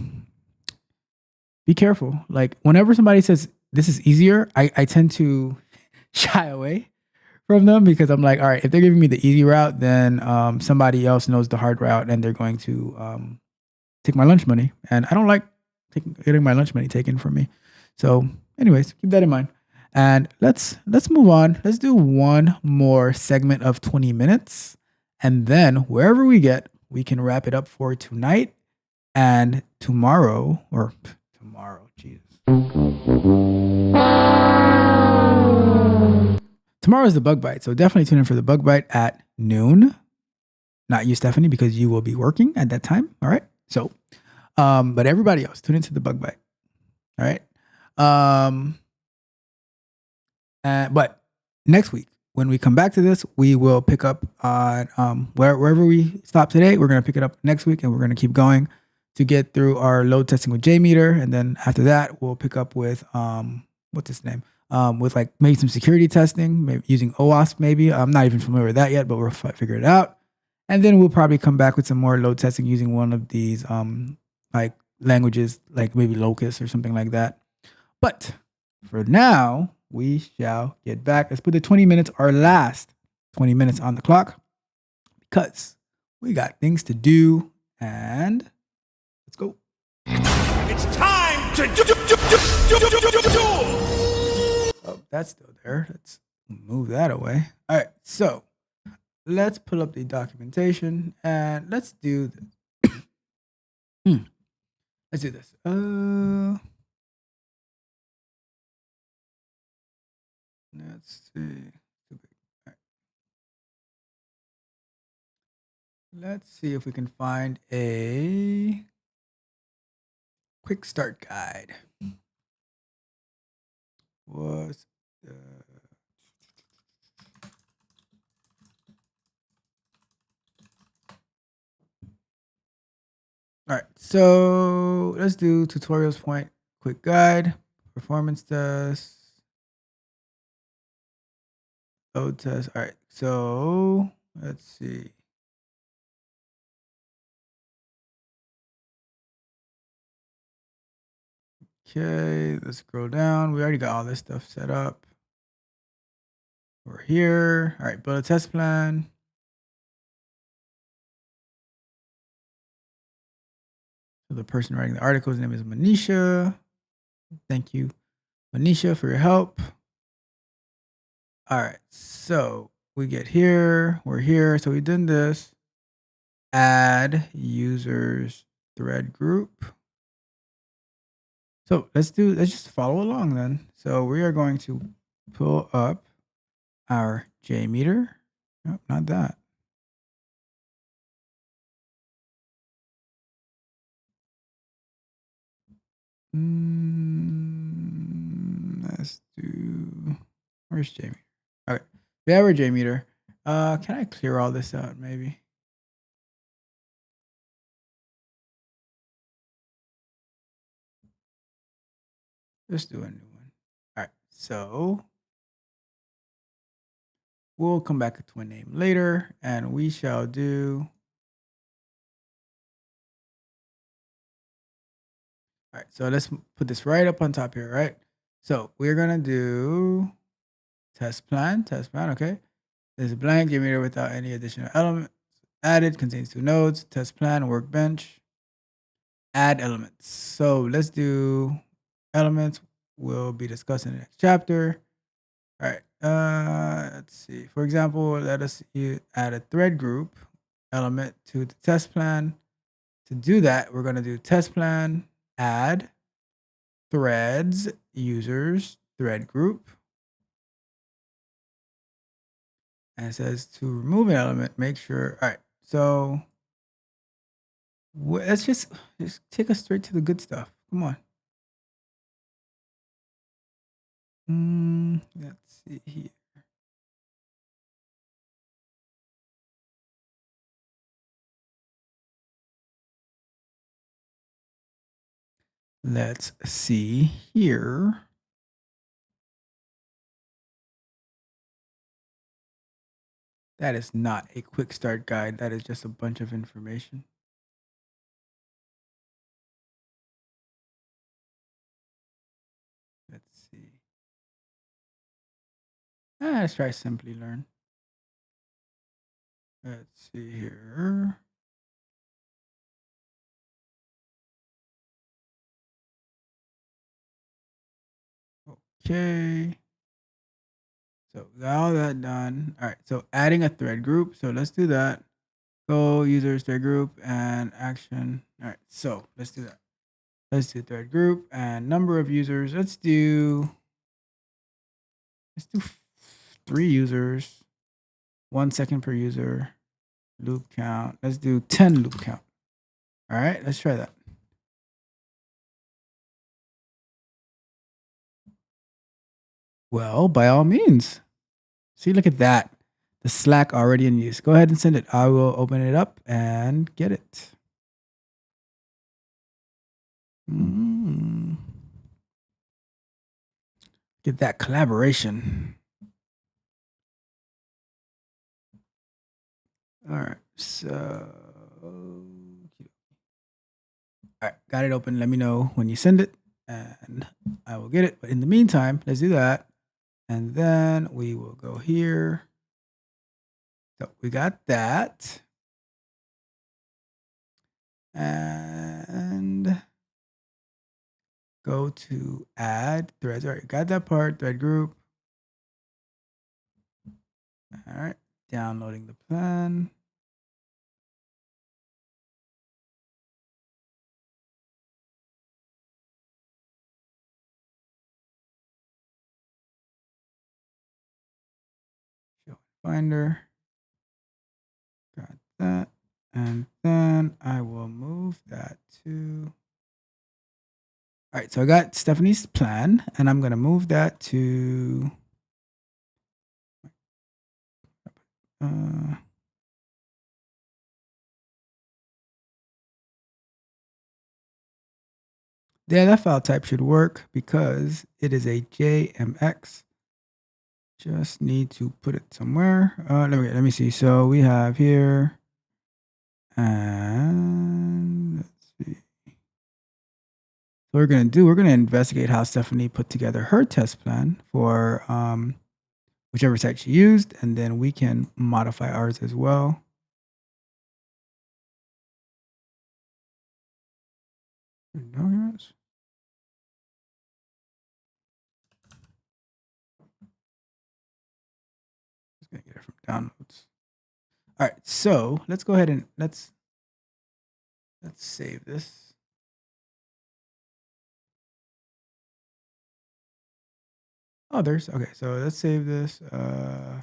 be careful. Like whenever somebody says this is easier, I tend to shy away from them because I'm like, all right, if they're giving me the easy route, then somebody else knows the hard route and they're going to take my lunch money. And I don't like getting my lunch money taken from me. So anyways, keep that in mind. And let's move on. Let's do one more segment of 20 minutes. And then wherever we get, we can wrap it up for tonight and tomorrow, Jesus. Tomorrow is the bug bite, so definitely tune in for the bug bite at noon. Not you, Stephanie, because you will be working at that time. All right. So, but everybody else, tune into the bug bite. All right. But next week, when we come back to this, we will pick up on wherever we stop today. We're going to pick it up next week, and we're going to keep going to get through our load testing with JMeter. And then after that, we'll pick up with, what's its name? With like maybe some security testing, maybe using OWASP maybe. I'm not even familiar with that yet, but we'll figure it out. And then we'll probably come back with some more load testing using one of these like languages, like maybe Locust or something like that. But for now, we shall get back. Let's put the 20 minutes, our last 20 minutes on the clock, because we got things to do, and let's go. It's time to do. Oh, that's still there. Let's move that away. All right, so let's pull up the documentation and let's do this. Let's do this. Let's see. All right. Let's see if we can find a quick start guide. What's the... All right, so let's do tutorials point, quick guide, performance test, load test. All right, so let's see. Okay, let's scroll down. We already got all this stuff set up. We're here. All right, build a test plan. So the person writing the article's name is Manisha. Thank you, Manisha, for your help. All right, so we get here. We're here. So we've done this. add users thread group. So let's just follow along then. So we are going to pull up our JMeter. Nope, not that. Let's do, where's JMeter? Okay, we have our JMeter. Can I clear all this out maybe? Let's do a new one. All right, so we'll come back to a name later and we shall do. All right, so let's put this right up on top here, right? So we're gonna do test plan, okay. There's a blank JMeter without any additional elements added, contains 2 nodes, test plan, workbench, add elements. So let's do elements. We'll be discussing the next chapter. All right, let's see. For example, let us add a thread group element to the test plan. To do that, we're gonna do test plan, add, threads, users, thread group. And it says to remove an element, make sure. All right, so let's just take us straight to the good stuff. Come on. Let's see here. Let's see here. That is not a quick start guide. That is just a bunch of information. Let's see. Let's try simply learn. Let's see here. Okay. So we got all that done. All right. So adding a thread group. So let's do that. Go users thread group and action. All right. So let's do that. Let's do thread group and number of users. Let's do 3 users, 1 second per user, loop count. Let's do 10 loop count. All right, let's try that. Well, by all means. See, look at that. The Slack already in use. Go ahead and send it. I will open it up and get it. Get that collaboration. All right, so all right, got it open. Let me know when you send it and I will get it. But in the meantime, let's do that. And then we will go here. So we got that. And go to add threads. All right, got that part, thread group. All right, downloading the plan. Show Finder. Got that. And then I will move that to. All right, so I got Stephanie's plan, and I'm going to move that to. Yeah, that file type should work because it is a JMX. Just need to put it somewhere. Let me see. So we have here, and let's see. So we're gonna investigate how Stephanie put together her test plan for whichever site she used, and then we can modify ours as well. No, yes. Just gonna get it from downloads. All right, so let's go ahead and let's Let's save this. Oh, there's okay. So let's save this. All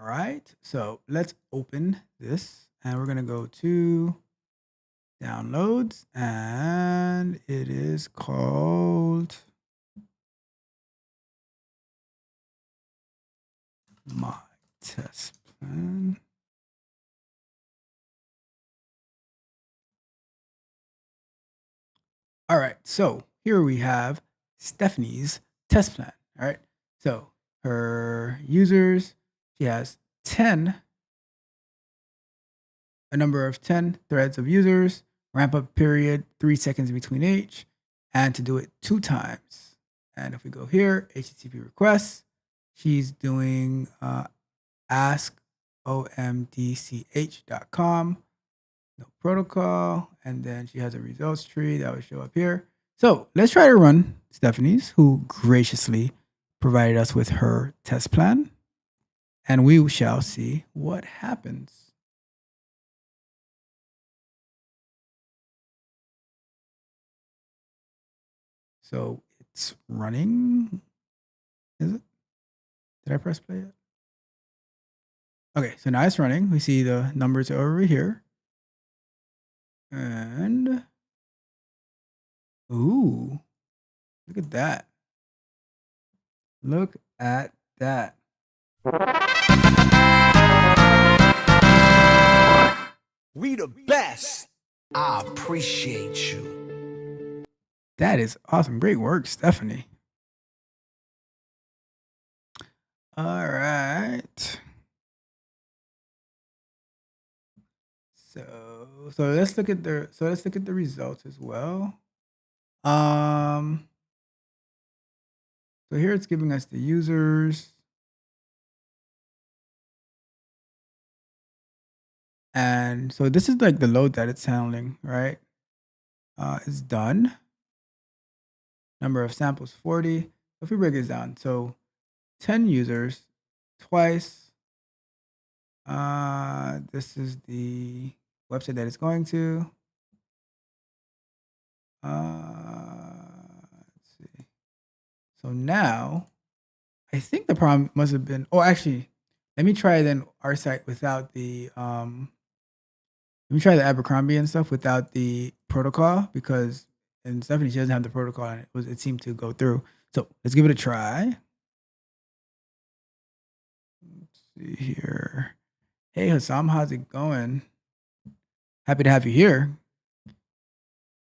right. So let's open this, and we're gonna go to downloads, and it is called my test plan. All right, so here we have Stephanie's test plan. All right, so her users, she has 10, a number of 10 threads of users, ramp up period 3 seconds between each, and to do it 2 times. And if we go here, HTTP requests, she's doing askomdch.com, no protocol, and then she has a results tree that will show up here. So let's try to run Stephanie's, who graciously provided us with her test plan, and we shall see what happens. So it's running. Is it? Did I press play yet? Okay, so now it's running. We see the numbers over here. And ooh, look at that. Look at that. We the best. I appreciate you. That is awesome. Great work, Stephanie. All right. So let's look at the results as well. So here it's giving us the users. And so this is like the load that it's handling, right? It's done. Number of samples 40. If we break this down, so 10 users twice. This is the website that it's going to. Let's see. So now, I think the problem must have been. Oh, actually, let me try then our site without the. Let me try the Abercrombie and stuff without the protocol, because in Stephanie she doesn't have the protocol and it seemed to go through. So let's give it a try. Let's see here. Hey Hassam, how's it going? Happy to have you here.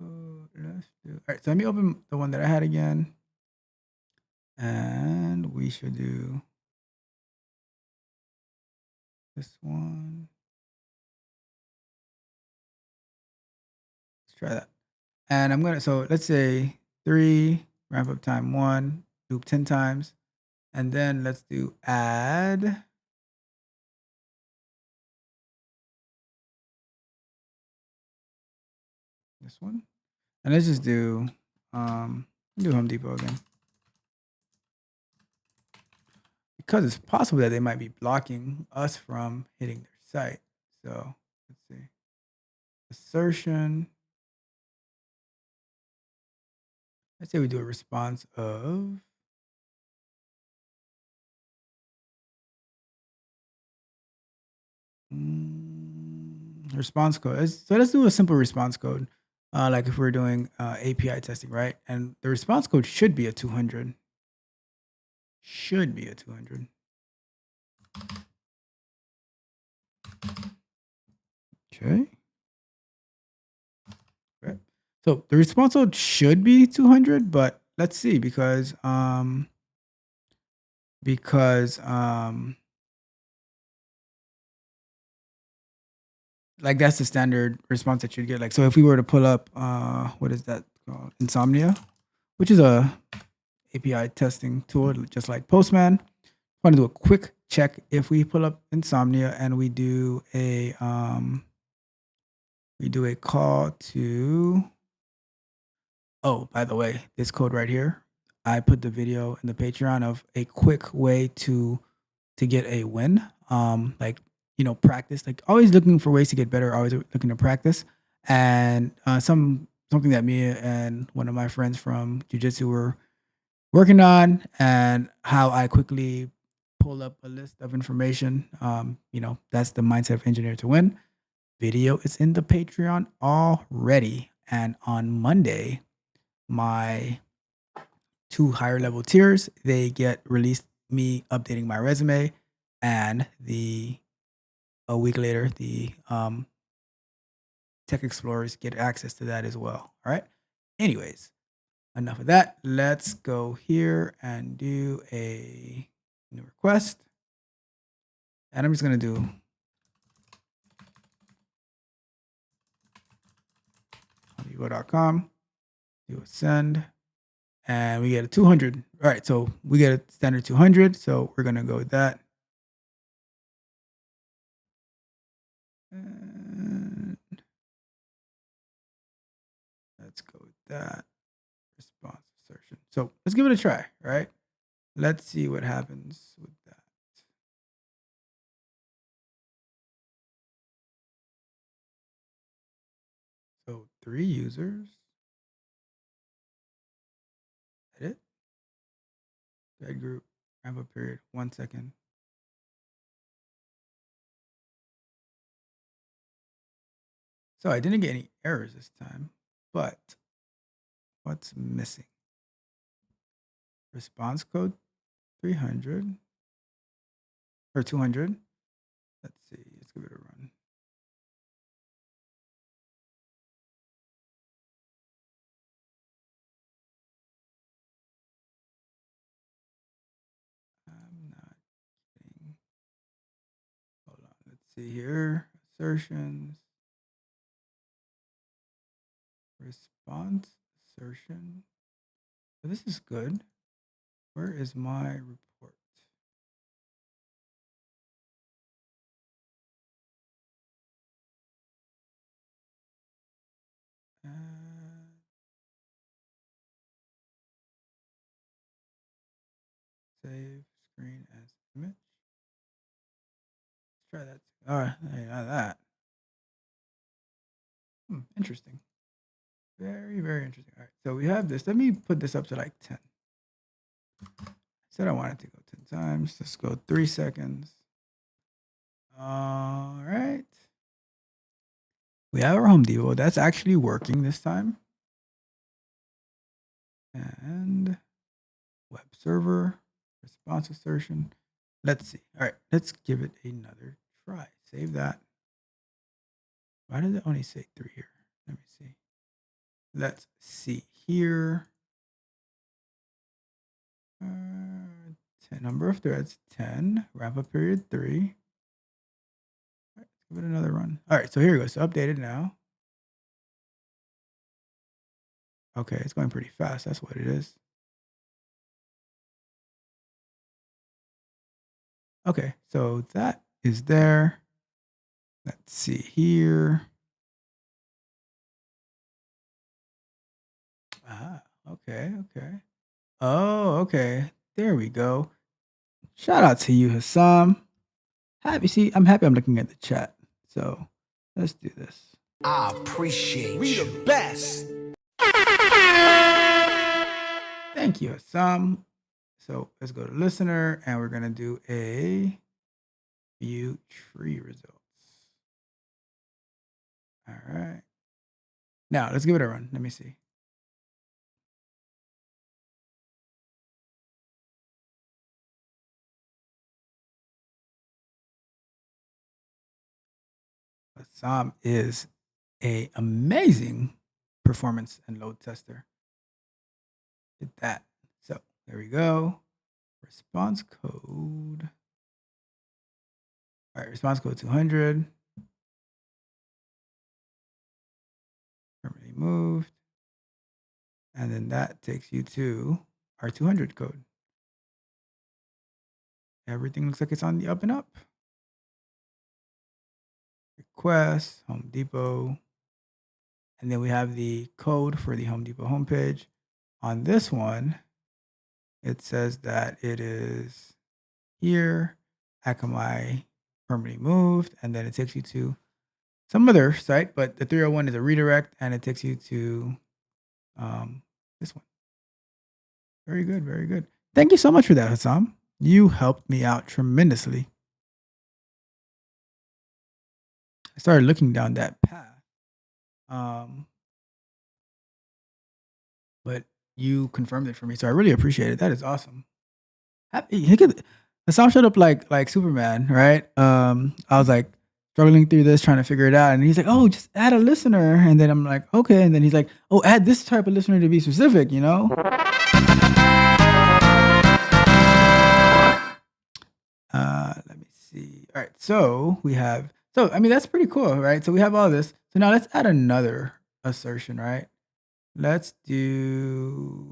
Let's do. All right, so let me open the one that I had again, and we should do this one. Let's try that. And I'm gonna, so let's say 3, ramp up time 1, loop 10 times, and then let's do add. This one, and let's just do Home Depot again, because it's possible that they might be blocking us from hitting their site. So let's see, assertion. Let's say we do a response of response code. So let's do a simple response code, like if we're doing API testing, right? And the response code should be a 200. Should be a 200. Okay. Right. So the response code should be 200, but let's see, because like that's the standard response that you'd get. Like, so if we were to pull up what is that called? Insomnia, which is a API testing tool just like Postman. I want to do a quick check. If we pull up Insomnia and we do a call to, oh, by the way, this code right here, I put the video in the Patreon of a quick way to get a win. Like, practice. Like, always looking for ways to get better. Always looking to practice. And something that me and one of my friends from jujitsu were working on, and how I quickly pull up a list of information. That's the mindset of engineer to win. Video is in the Patreon already. And on Monday, my 2 higher level tiers, they get released, me updating my resume, and a week later, the tech explorers get access to that as well. All right. Anyways, enough of that. Let's go here and do a new request. And I'm just going to do HomeDepot.com, do a send, and we get a 200. All right, so we get a standard 200. So we're going to go with that. And let's go with that. Response assertion. So let's give it a try, right? Let's see what happens with that. So 3 users. Edit. Thread group. Ramp up period. 1 second. So I didn't get any errors this time, but what's missing? Response code 300 or 200. Let's see. Let's give it a run. I'm not getting. Hold on. Let's see here. Assertions. Response assertion. So this is good. Where is my report? Save screen as image. Let's try that. All right, not that. Interesting. Very, very interesting. All right, so we have this. Let me put this up to like 10. I said I wanted to go 10 times. Let's go 3 seconds. All right. We have our Home Depot. That's actually working this time. And web server, response assertion. Let's see. All right, let's give it another try. Save that. Why does it only say 3 here? Let me see. Let's see here. 10 number of threads, 10. Wrap up period 3. All right, let's give it another run. All right, so here it goes. So updated now. Okay, it's going pretty fast. That's what it is. Okay, so that is there. Let's see here. Okay. Oh, okay. There we go. Shout out to you, Hassam. I'm happy I'm looking at the chat. So let's do this. I appreciate we you. We the best. Thank you, Hassam. So let's go to listener, and we're going to do a view tree results. All right. Now let's give it a run. Let me see. Hassam is an amazing performance and load tester. Did that. So there we go. Response code. All right, response code 200. Permanently moved. And then that takes you to our 200 code. Everything looks like it's on the up and up. Request, Home Depot. And then we have the code for the Home Depot homepage. On this one, it says that it is here, Akamai permanently moved, and then it takes you to some other site, but the 301 is a redirect, and it takes you to this one. Very good, very good. Thank you so much for that, Hassam. You helped me out tremendously. I started looking down that path, but you confirmed it for me, so I really appreciate it. That is awesome. He could, Hassam showed up like Superman, right? I was like struggling through this, trying to figure it out, and he's like, "Oh, just add a listener," and then I'm like, "Okay," and then he's like, "Oh, add this type of listener to be specific," you know. Let me see. All right, so we have. So I mean, that's pretty cool, right? So we have all this. So now let's add another assertion, right? Let's do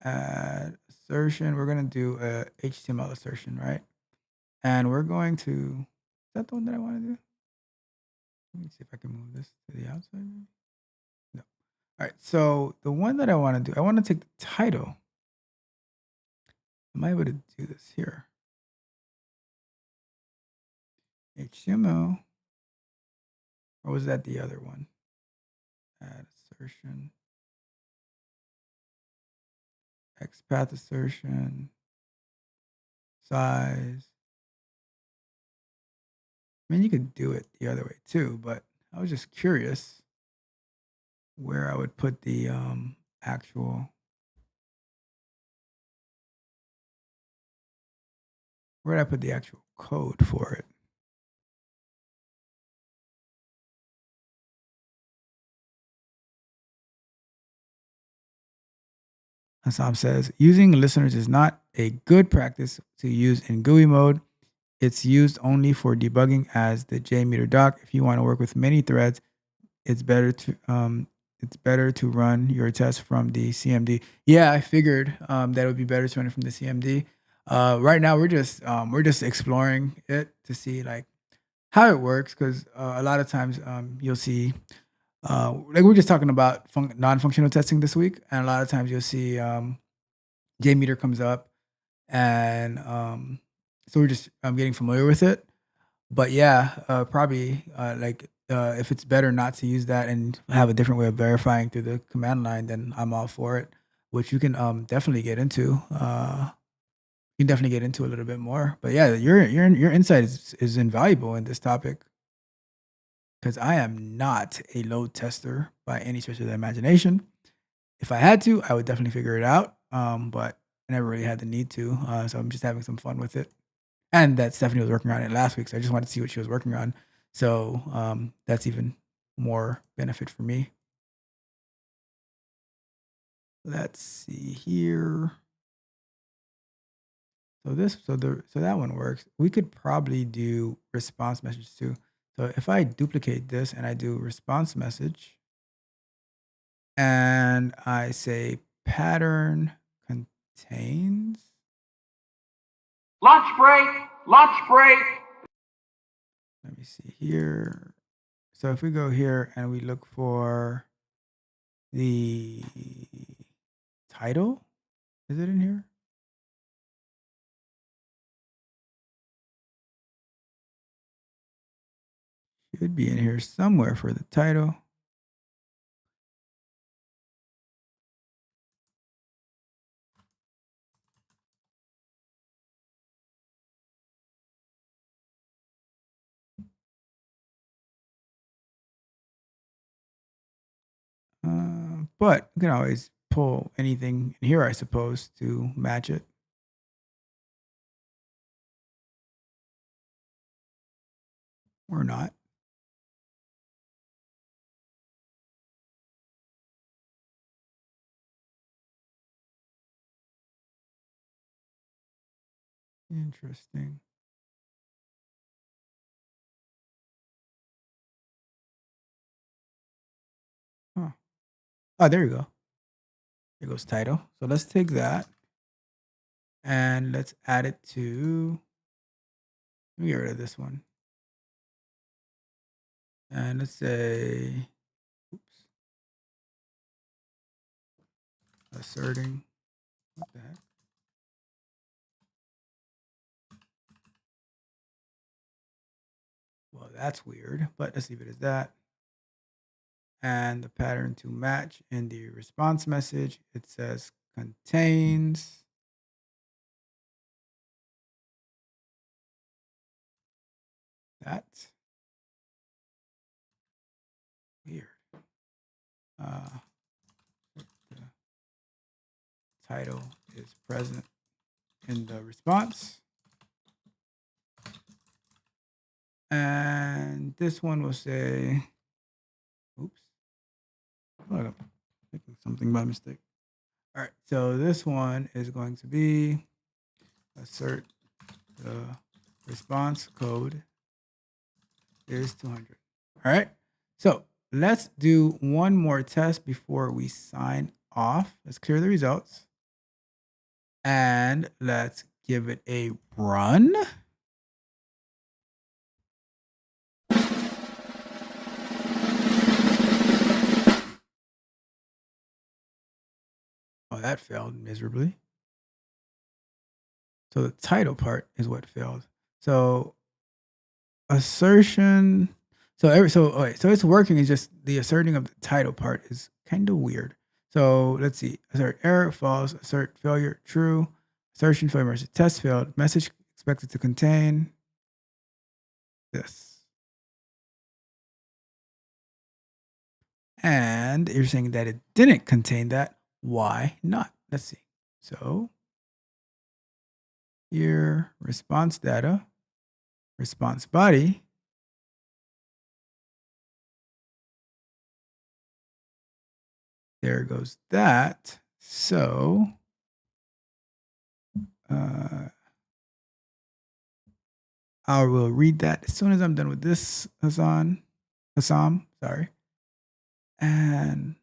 add assertion. We're gonna do a HTML assertion, right? And we're going to. Is that the one that I want to do? Let me see if I can move this to the outside. No. All right. So the one that I want to do, I want to take the title. Am I able to do this here? HTML. Or was that the other one? Add assertion. XPath assertion. Size. I mean, you could do it the other way too, but I was just curious where I would put the actual. Where did I put the actual code for it? Hassam says, using listeners is not a good practice to use in GUI mode. It's used only for debugging as the JMeter doc. If you want to work with many threads, it's better to run your test from the CMD. Yeah, I figured that it would be better to run it from the CMD. Right now, we're just exploring it to see like how it works, because a lot of times you'll see like we're just talking about non-functional testing this week, and a lot of times you'll see JMeter comes up, and so we're just getting familiar with it. But yeah, probably if it's better not to use that and have a different way of verifying through the command line, then I'm all for it. Which you can definitely get into. You can definitely get into a little bit more. But yeah, your insight is invaluable in this topic, because I am not a load tester by any stretch of the imagination. If I had to, I would definitely figure it out. But I never really had the need to. So I'm just having some fun with it. And that Stephanie was working on it last week, so I just wanted to see what she was working on. So that's even more benefit for me. Let's see here. So that one works. We could probably do response message too. So if I duplicate this and I do response message, and I say pattern contains. Lunch break! Lunch break! Let me see here. So if we go here and we look for the title, is it in here? Should be in here somewhere for the title. But you can always pull anything in here, I suppose, to match it. Or not. Interesting. Huh. Oh, there you go. There goes title. So let's take that and let's add it to. Let me get rid of this one. And let's say, oops. asserting. What the heck? Well, that's weird, but let's leave it as that. And the pattern to match in the response message, it says contains that. Weird. The title is present in the response. And this one will say, oops, I'm clicking something by mistake. All right, so this one is going to be assert the response code is 200. All right, so let's do one more test before we sign off. Let's clear the results. And let's give it a run. Oh, that failed miserably. So the title part is what failed. So assertion. So it's working. It's just the asserting of the title part is kind of weird. So let's see. Assert error, false. Assert failure, true. Assertion failure, message test failed. Message expected to contain this. And you're saying that it didn't contain that. Why not? Let's see. So here, response data, response body. There goes that. So I will read that as soon as I'm done with this, Hassam, sorry. And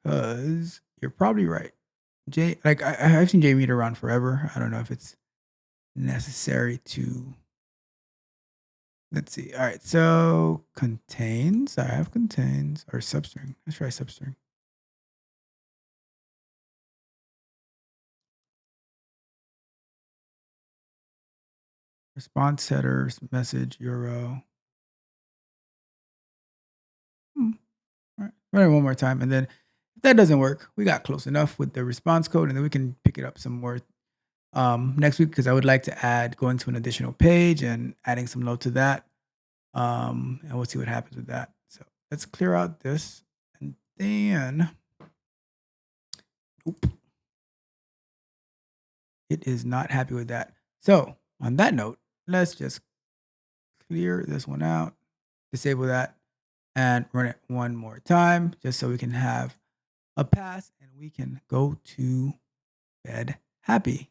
because you're probably right. I've seen JMeter around forever. I don't know if it's necessary to. Let's see. All right. So contains. I have contains or substring. Let's try substring. Response headers, message, URL. All right. Run it one more time. And then if that doesn't work, we got close enough with the response code, and then we can pick it up some more next week, because I would like to add going to an additional page and adding some load to that. And we'll see what happens with that. So let's clear out this, and then nope, it is not happy with that. So on that note, let's just clear this one out, disable that, and run it one more time, just so we can have a pass and we can go to bed happy.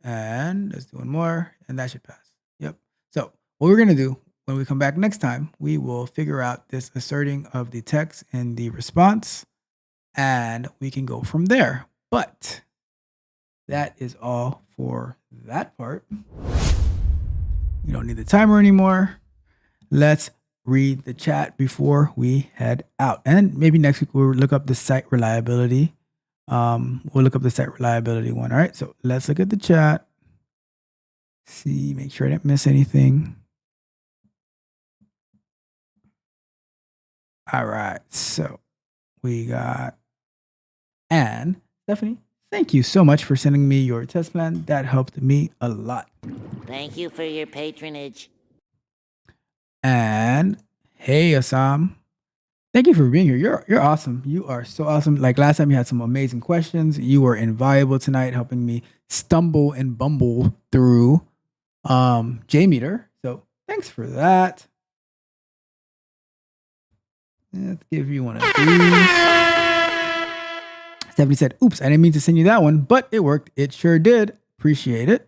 And let's do one more, and that should pass. Yep. So what we're going to do when we come back next time, we will figure out this asserting of the text in the response, and we can go from there. But that is all for that part. You don't need the timer anymore. Let's read the chat before we head out. And maybe next week we'll look up the site reliability. We'll look up the site reliability one. All right, so let's look at the chat. See, make sure I didn't miss anything. All right, so we got Anne. Stephanie, thank you so much for sending me your test plan. That helped me a lot. Thank you for your patronage. And hey, Assam. Thank you for being here. You're awesome. You are so awesome. Like last time, you had some amazing questions. You were invaluable tonight, helping me stumble and bumble through JMeter. So thanks for that. Let's give you one of these. Stephanie said, oops, I didn't mean to send you that one, but it worked. It sure did. Appreciate it.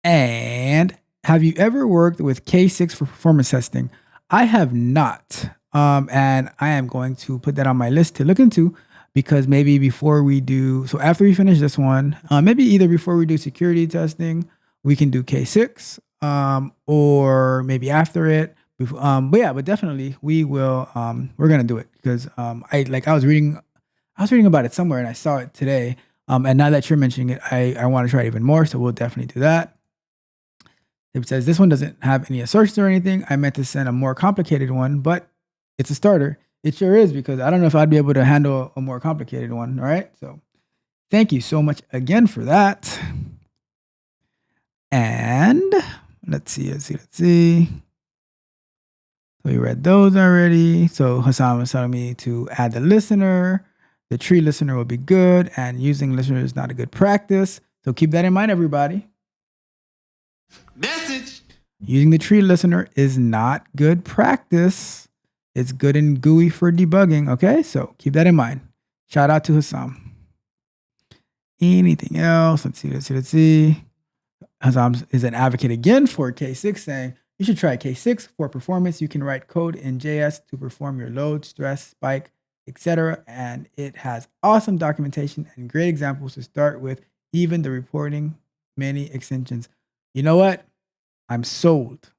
And have you ever worked with K6 for performance testing? I have not. And I am going to put that on my list to look into, because maybe before we do, so after we finish this one, maybe either before we do security testing, we can do K6, or maybe after it. But definitely we will. We're gonna do it because I was reading about it somewhere and I saw it today. And now that you're mentioning it, I want to try it even more. So we'll definitely do that. It says this one doesn't have any assertions or anything. I meant to send a more complicated one, but it's a starter. It sure is, because I don't know if I'd be able to handle a more complicated one. All right. So thank you so much again for that. And let's see. So we read those already. So Hassan was telling me to add the listener. The tree listener will be good, and using listener is not a good practice. So keep that in mind, everybody. Message. Using the tree listener is not good practice. It's good and GUI for debugging. Okay, so keep that in mind. Shout out to Hassam. Anything else? Let's see. Hassam is an advocate again for K6, saying you should try K6 for performance. You can write code in JS to perform your load, stress, spike, etc. And it has awesome documentation and great examples to start with, even the reporting many extensions. You know what? I'm sold.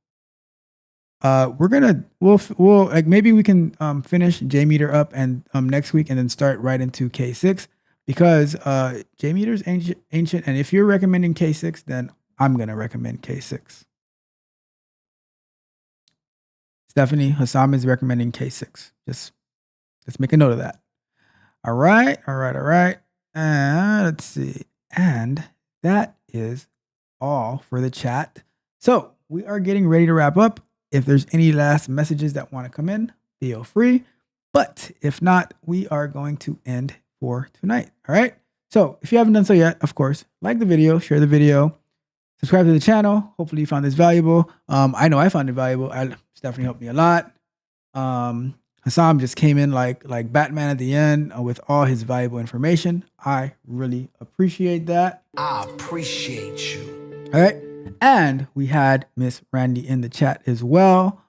We'll like maybe we can finish JMeter up and next week and then start right into K6, because JMeter is ancient, and if you're recommending K6, then I'm gonna recommend K6. Stephanie, Hassam is recommending K6. Just let's make a note of that. All right. Let's see. And that is all for the chat. So we are getting ready to wrap up. If there's any last messages that want to come in, feel free. But if not, we are going to end for tonight. All right. So if you haven't done so yet, of course, like the video, share the video, subscribe to the channel. Hopefully you found this valuable. I know I found it valuable. Stephanie helped me a lot. Hassam just came in like Batman at the end with all his valuable information. I really appreciate that. I appreciate you. All right. And we had Miss Randy in the chat as well.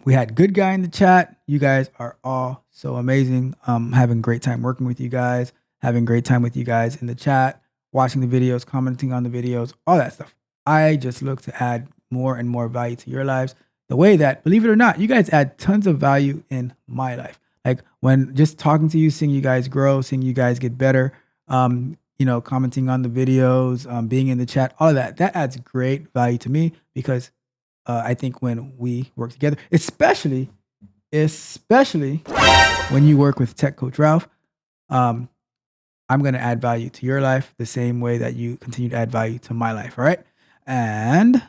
We had Good Guy in the chat. You guys are all so amazing. Having a great time working with you guys, having a great time with you guys in the chat, watching the videos, commenting on the videos, all that stuff. I just look to add more and more value to your lives. The way that, believe it or not, you guys add tons of value in my life. Like when just talking to you, seeing you guys grow, seeing you guys get better, commenting on the videos, being in the chat, all of that adds great value to me, because I think when we work together, especially when you work with Tech Coach Ralph, I'm going to add value to your life the same way that you continue to add value to my life. All right. And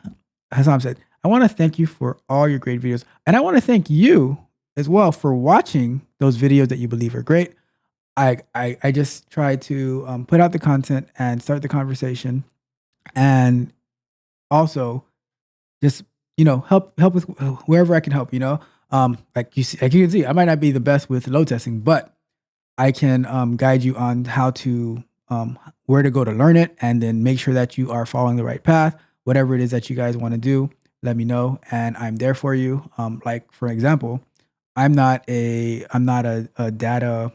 Hassam said, I want to thank you for all your great videos. And I want to thank you as well for watching those videos that you believe are great. I just try to put out the content and start the conversation, and also just, help with wherever I can help, like you can see, I might not be the best with load testing, but I can guide you on how to, where to go to learn it, and then make sure that you are following the right path. Whatever it is that you guys want to do, let me know, and I'm there for you. Like for example, I'm not a data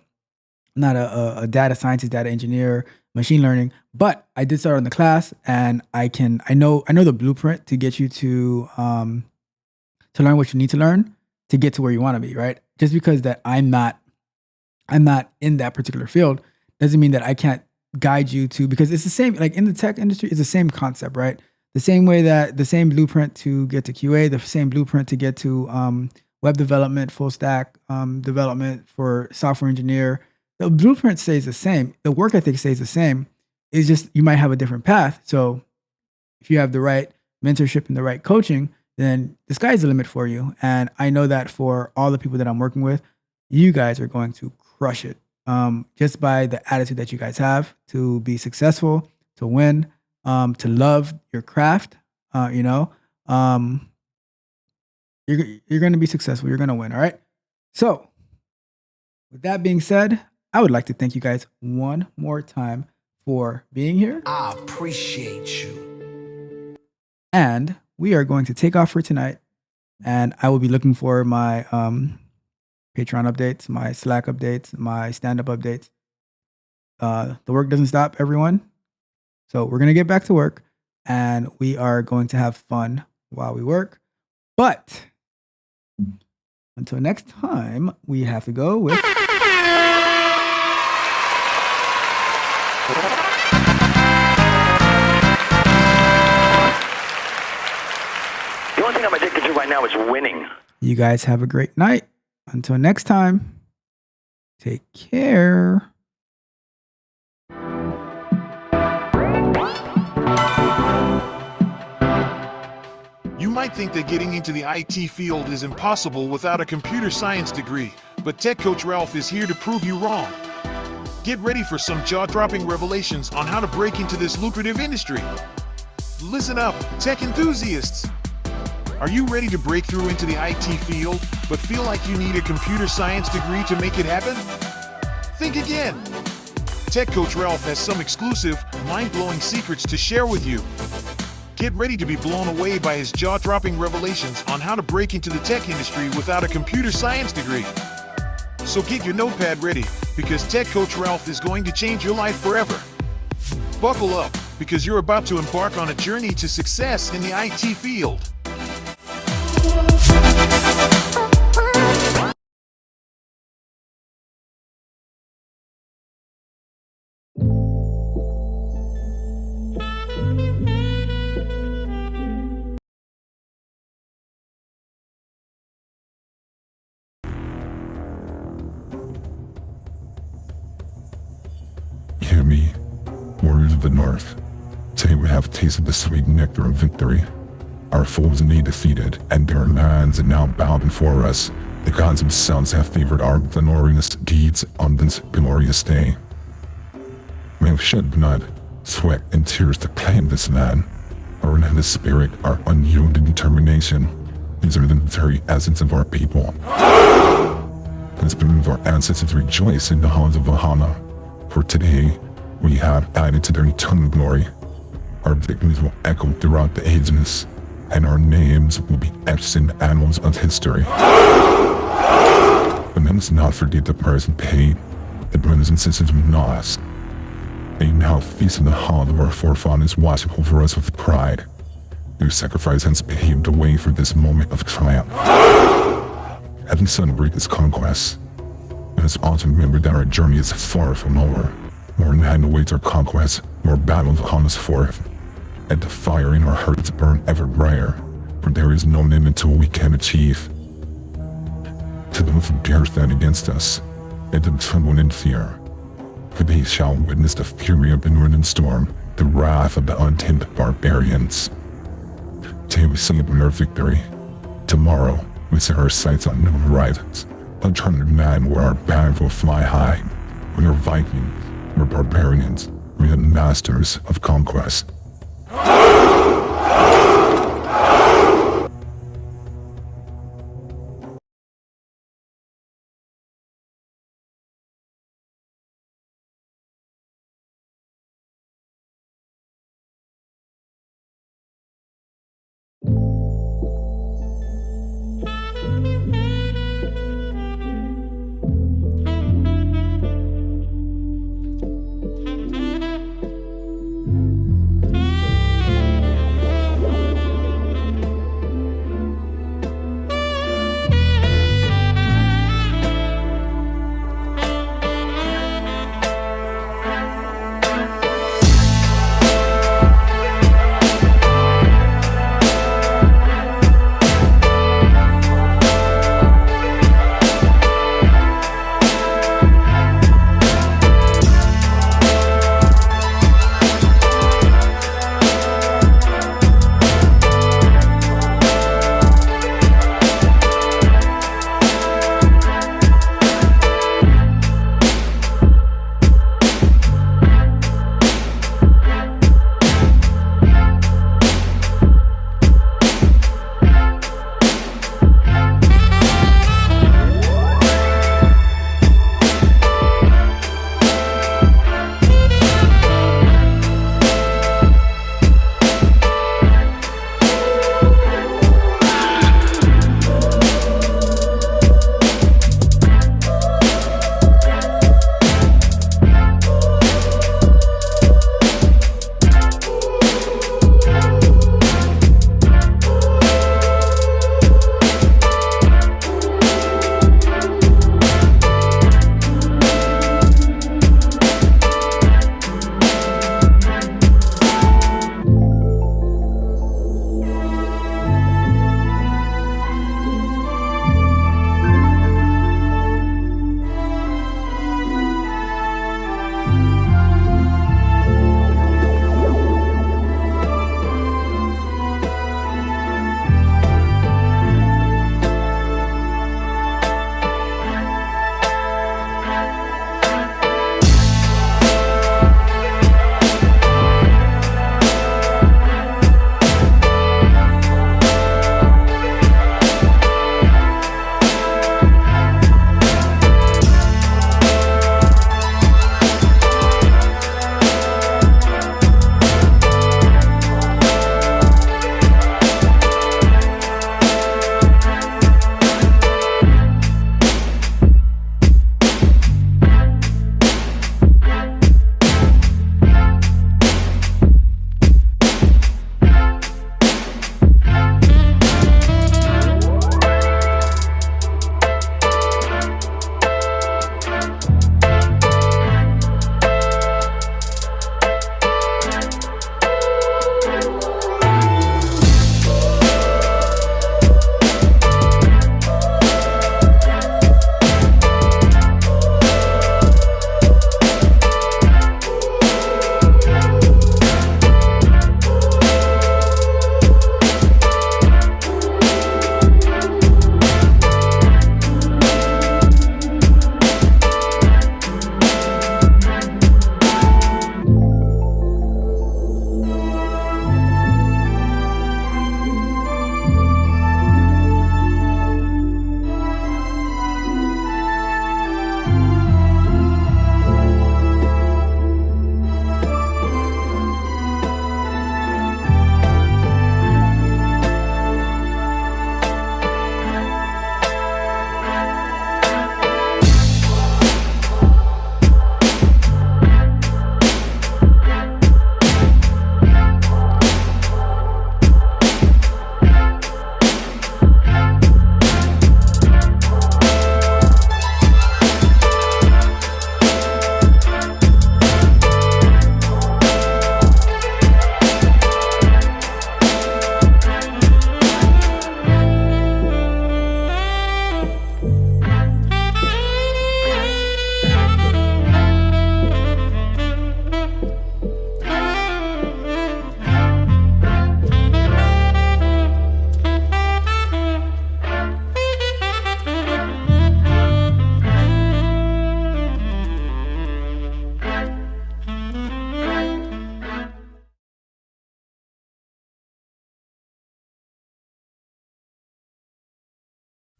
scientist, data engineer, machine learning, but I did start on the class, and I know the blueprint to get you to learn what you need to learn to get to where you want to be, right? Just because that I'm not in that particular field doesn't mean that I can't guide you to, because it's the same, like in the tech industry, it's the same concept, right? The same way that the same blueprint to get to QA, the same blueprint to get to web development, full stack development for software engineer, the blueprint stays the same. The work ethic stays the same. It's just you might have a different path. So if you have the right mentorship and the right coaching, then the sky's the limit for you. And I know that for all the people that I'm working with, you guys are going to crush it. Just by the attitude that you guys have to be successful, to win, to love your craft, you're going to be successful. You're going to win. All right. So with that being said, I would like to thank you guys one more time for being here. I appreciate you. And we are going to take off for tonight. And I will be looking for my Patreon updates, my Slack updates, my stand-up updates. The work doesn't stop, everyone. So we're going to get back to work, and we are going to have fun while we work. But Until next time, we have to go with. The only thing I'm addicted to right now is winning. You guys have a great night. Until next time, take care. You might think that getting into the IT field is impossible without a computer science degree, but Tech Coach Ralph is here to prove you wrong. Get ready for some jaw-dropping revelations on how to break into this lucrative industry. Listen up, tech enthusiasts! Are you ready to break through into the IT field, but feel like you need a computer science degree to make it happen? Think again! Tech Coach Ralph has some exclusive, mind-blowing secrets to share with you. Get ready to be blown away by his jaw-dropping revelations on how to break into the tech industry without a computer science degree. So get your notepad ready, because Tech Coach Ralph is going to change your life forever. Buckle up, because you're about to embark on a journey to success in the IT field. Hear me, warriors of the North. Today we have tasted the sweet nectar of victory. Our foes indeed defeated, and their lands are now bowed before us. The gods themselves have favored our glorious deeds on this glorious day. We have shed blood, sweat, and tears to claim this land. Our relentless spirit, our unyielding determination, these are the very essence of our people. The spirit of our ancestors rejoice in the halls of Valhalla. For today, we have added to their eternal glory. Our victories will echo throughout the ages, and our names will be etched in the annals of history. But let us not forget the price we paid, the brothers and sisters we lost. They now feast in the hall of our forefathers, watching over us with pride. Their sacrifice has paved the way for this moment of triumph. Having celebrated this conquest, let us also remember that our journey is far from over. More land awaits our conquest, more battles upon us forth. Let the fire in our hearts burn ever brighter, for there is no limit to what we can achieve. To those who dare stand against us, let them tremble in fear, for they shall witness the fury of the northern storm, the wrath of the untamed barbarians. Today we celebrate our victory. Tomorrow, we set our sights on new horizons, a charted land where our banners will fly high. We are Vikings, we're barbarians, we are masters of conquest.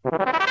Hey!